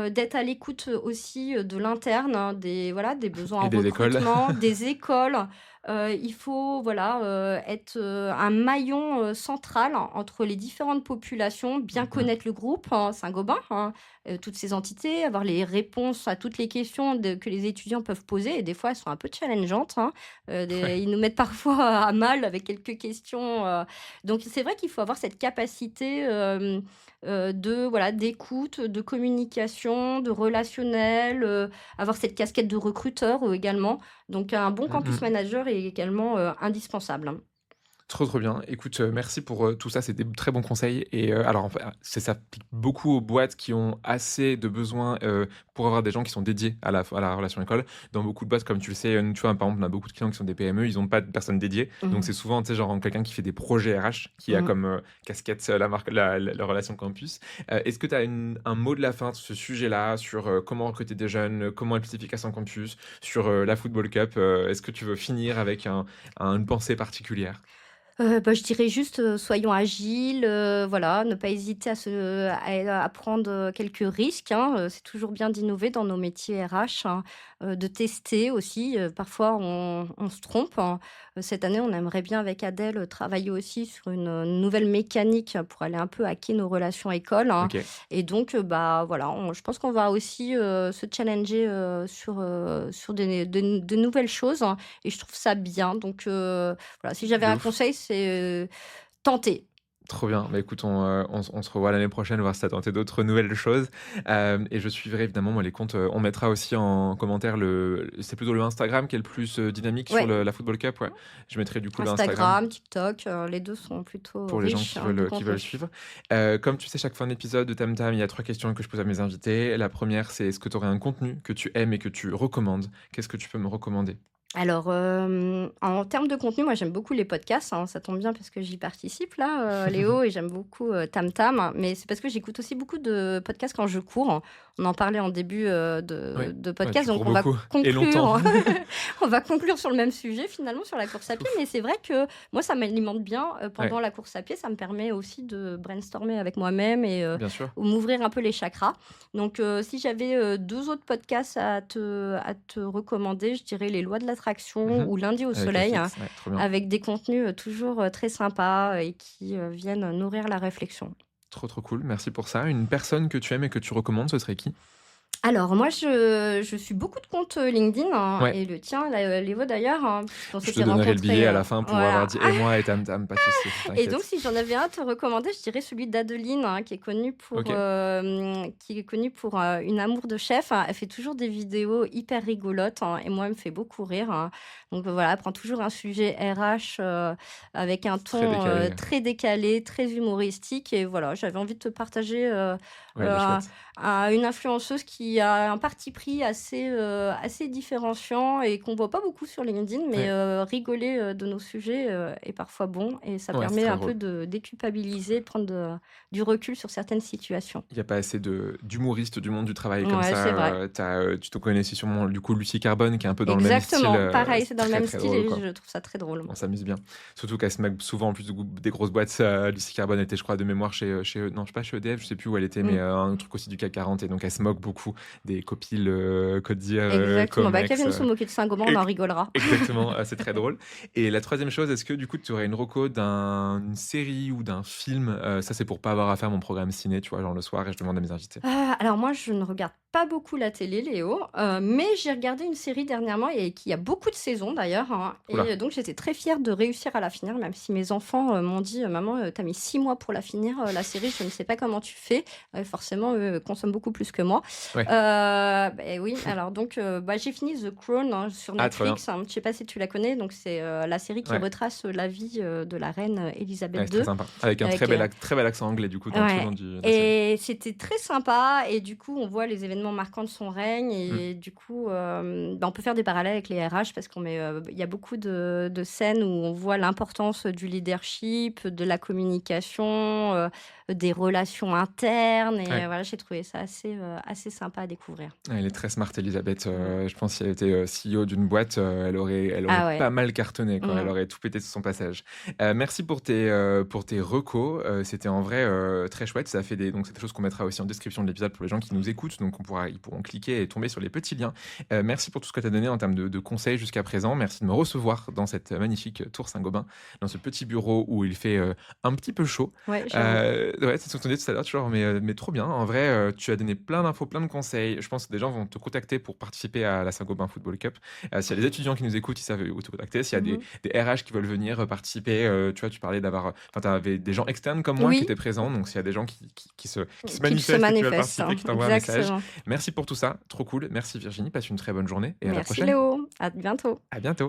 d'être à l'écoute, aussi, de l'interne, hein, des voilà, des besoins et en des écoles. recrutement, des écoles. Il faut voilà, être, un maillon, central entre les différentes populations, bien Mmh mh. connaître le groupe, hein, Saint-Gobain, hein, toutes ces entités, avoir les réponses à toutes les questions que les étudiants peuvent poser et des fois elles sont un peu challengeantes, hein. Ouais. Ils nous mettent parfois à mal avec quelques questions, donc c'est vrai qu'il faut avoir cette capacité, de voilà, d'écoute, de communication, de relationnel, avoir cette casquette de recruteur, également. Donc un bon Mmh campus mh. manager est également, indispensable, hein. Trop, trop bien. Écoute, merci pour, tout ça, c'est des très bons conseils et alors, enfin, ça s'applique beaucoup aux boîtes qui ont assez de besoins, pour avoir des gens qui sont dédiés à la relation école. Dans beaucoup de boîtes, comme tu le sais, tu vois, par exemple, on a beaucoup de clients qui sont des PME, ils ont pas de personnes dédiées. Donc Mmh. c'est souvent, tu sais, genre, quelqu'un qui fait des projets RH, qui a Mmh. comme, casquette, la marque la relation campus. Est-ce que tu as un mot de la fin sur ce sujet-là, sur, comment recruter des jeunes, comment être plus efficace en campus, sur, la Football Cup? Est-ce que tu veux finir avec une pensée particulière? Je dirais juste, soyons agiles, voilà, ne pas hésiter à prendre, quelques risques, hein, c'est toujours bien d'innover dans nos métiers RH, hein, de tester aussi, parfois on se trompe, hein. Cette année, on aimerait bien avec Adèle, travailler aussi sur une, nouvelle mécanique pour aller un peu hacker nos relations écoles, hein OK. et donc voilà, je pense qu'on va aussi, se challenger, sur de nouvelles choses, hein et je trouve ça bien donc voilà, si j'avais De un ouf. conseil, c'est, tenter. Trop bien. Bah, écoute, on se revoit l'année prochaine, voir si tu as tenté d'autres nouvelles choses. Et je suivrai évidemment, moi, les comptes. On mettra aussi en commentaire c'est plutôt le Instagram qui est le plus dynamique sur Ouais, la Football Cup. Ouais. Je mettrai du coup l'Instagram Instagram, TikTok, les 2 sont plutôt pour les gens riches, hein, de qui veulent contenu. suivre. Comme tu sais, chaque fin d'épisode de Tam Tam, il y a 3 questions que je pose à mes invités. La première, c'est est-ce que tu aurais un contenu que tu aimes et que tu recommandes? Qu'est-ce que tu peux me recommander? Alors, en termes de contenu, moi, j'aime beaucoup les podcasts, hein, ça tombe bien parce que j'y participe là, Léo et j'aime beaucoup, Tam Tam, mais c'est parce que j'écoute aussi beaucoup de podcasts quand je cours. On en parlait en début, Ouais. de Ouais, podcast, tu donc cours on va beaucoup et longtemps. conclure on va conclure sur le même sujet finalement, sur la course à pied, mais c'est vrai que moi, ça m'alimente bien, Ouais, pendant la course à pied. Ça me permet aussi de brainstormer avec moi-même et bien sûr. ou m'ouvrir un peu les chakras. Donc si j'avais, 2 autres podcasts à te recommander, je dirais Les Lois de l'attraction Mmh. ou Lundi au Avec soleil, hein, FX, ouais, trop bien. avec des contenus, toujours, très sympas et qui, viennent nourrir la réflexion. Trop, trop cool. Merci pour ça. Une personne que tu aimes et que tu recommandes, ce serait qui? Alors moi, je suis beaucoup de comptes LinkedIn Ouais. et le tien, Léo d'ailleurs, puisqu'on Je te s'était donnerai le billet rencontrés. à la fin pour avoir dit et moi et Tam Tam, pas de souci, Et donc, t'inquiète. si j'en avais un à te recommander, je dirais celui d'Adeline, qui est connue Ok. pour une amour de chef. Elle fait toujours des vidéos hyper rigolotes et moi, elle me fait beaucoup rire. Donc voilà, elle prend toujours un sujet RH avec un Très ton décalé. très décalé, très humoristique. Et voilà, j'avais envie de te partager Ouais, il est chouette. une influenceuse qui a un parti pris assez différenciant et qu'on voit pas beaucoup sur LinkedIn, mais Ouais. rigoler de nos sujets est parfois bon et ça Ouais, c'est permet très un peu drôle. de déculpabiliser, de prendre du recul sur certaines situations. Il y a pas assez d'humoristes du monde du travail comme Ouais, c'est ça. vrai. Tu te connais sûrement du coup Lucie Carbone qui est un peu dans le même style. Exactement, pareil, c'est C'est dans le très même très style drôle et quoi. je trouve ça très drôle. On s'amuse bien. Surtout qu'elle se moque souvent en plus des grosses boîtes. Lucie Carbone était, je crois, de mémoire non, je sais pas chez EDF, je sais plus où elle était, mais Mmh. un truc aussi du CAC 40. Et donc elle se moque beaucoup des Copil, Codir, Exactement. Bah, qu'elle Comex. vienne se moquer de Saint-Gobain, on en rigolera. Exactement, c'est très drôle. Et la troisième chose, est-ce que du coup tu aurais une reco d'une série ou d'un film? Ça, c'est pour pas avoir à faire mon programme ciné, tu vois, genre le soir et je demande à mes invités. Alors moi, je ne regarde pas beaucoup la télé, Léo, mais j'ai regardé une série dernièrement et qui a beaucoup de saisons d'ailleurs, Oula, et donc j'étais très fière de réussir à la finir, même si mes enfants, m'ont dit: «Maman, tu mis 6 mois pour la finir, la série, je ne sais pas comment tu fais». Forcément, eux, consomment beaucoup plus que moi. ouais. Oui, alors donc j'ai fini The Crown, sur Ah, trop bien. Netflix, je sais pas si tu la connais, donc c'est, la série qui Ouais, retrace, la vie, de la reine, ouais, Élisabeth c'est très II sympa. Avec un avec, très bel accent anglais, du coup, dans tout le ouais, long de la série. et c'était très sympa et du coup, on voit les événements marquants de son règne Mm. et du coup, on peut faire des parallèles avec les RH parce il y a beaucoup de scènes où on voit l'importance du leadership, de la communication, des relations internes et Ouais. voilà, j'ai trouvé ça assez sympa à découvrir. Ah, elle est très smart, Elisabeth. Mmh. Je pense si elle était CEO d'une boîte, elle aurait Ah ouais. pas mal cartonné, quoi. Elle Mmh. aurait tout pété sur son passage. Merci pour tes recos. C'était en vrai très chouette. Donc, c'est des choses qu'on mettra aussi en description de l'épisode pour les gens qui nous écoutent. Donc, ils pourront cliquer et tomber sur les petits liens. Merci pour tout ce que tu as donné en termes de conseils jusqu'à présent. Merci de me recevoir dans cette magnifique tour Saint-Gobain, dans ce petit bureau où il fait un petit peu chaud. Ouais, j'avoue. Ouais, c'est ce qu'on disait tout à l'heure, toujours, mais trop bien. En vrai, tu as donné plein d'infos, plein de conseils. Je pense que des gens vont te contacter pour participer à la Saint-Gobain Football Cup. S'il y a des étudiants qui nous écoutent, ils savent où te contacter. S'il y a Mmh. des RH qui veulent venir participer, tu vois, tu parlais enfin, tu avais des gens externes comme moi qui Oui, étaient présents. Donc, s'il y a des gens qui se qu'il se manifestent et qui veulent manifeste, participer, qui t'envoient un message. exactement. Merci pour tout ça. Trop cool. Merci Virginie. Passe une très bonne journée et à la Merci prochaine. Léo, à bientôt. À bientôt.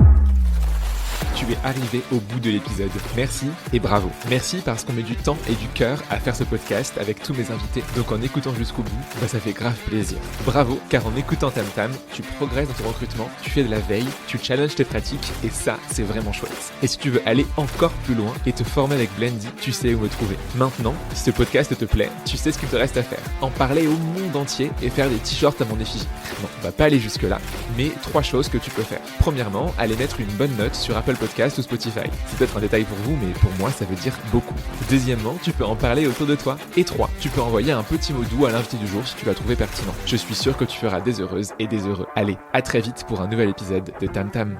Tu es arrivé au bout de l'épisode. Merci et bravo. Merci parce qu'on met du temps et du cœur à faire ce podcast avec tous mes invités. Donc en écoutant jusqu'au bout, ça fait grave plaisir. Bravo, car en écoutant Tam Tam, tu progresses dans ton recrutement, tu fais de la veille, tu challenges tes pratiques et ça, c'est vraiment chouette. Et si tu veux aller encore plus loin et te former avec Blendy, tu sais où me trouver. Maintenant, si ce podcast te plaît, tu sais ce qu'il te reste à faire. En parler au monde entier et faire des t-shirts à mon effigie. Non, on va pas aller jusque là, mais 3 choses que tu peux faire. Premièrement, aller mettre une bonne note sur Apple Podcast ou Spotify. C'est peut-être un détail pour vous, mais pour moi, ça veut dire beaucoup. Deuxièmement, tu peux en parler autour de toi. Et 3, tu peux envoyer un petit mot doux à l'invité du jour si tu l'as trouvé pertinent. Je suis sûr que tu feras des heureuses et des heureux. Allez, à très vite pour un nouvel épisode de Tam Tam.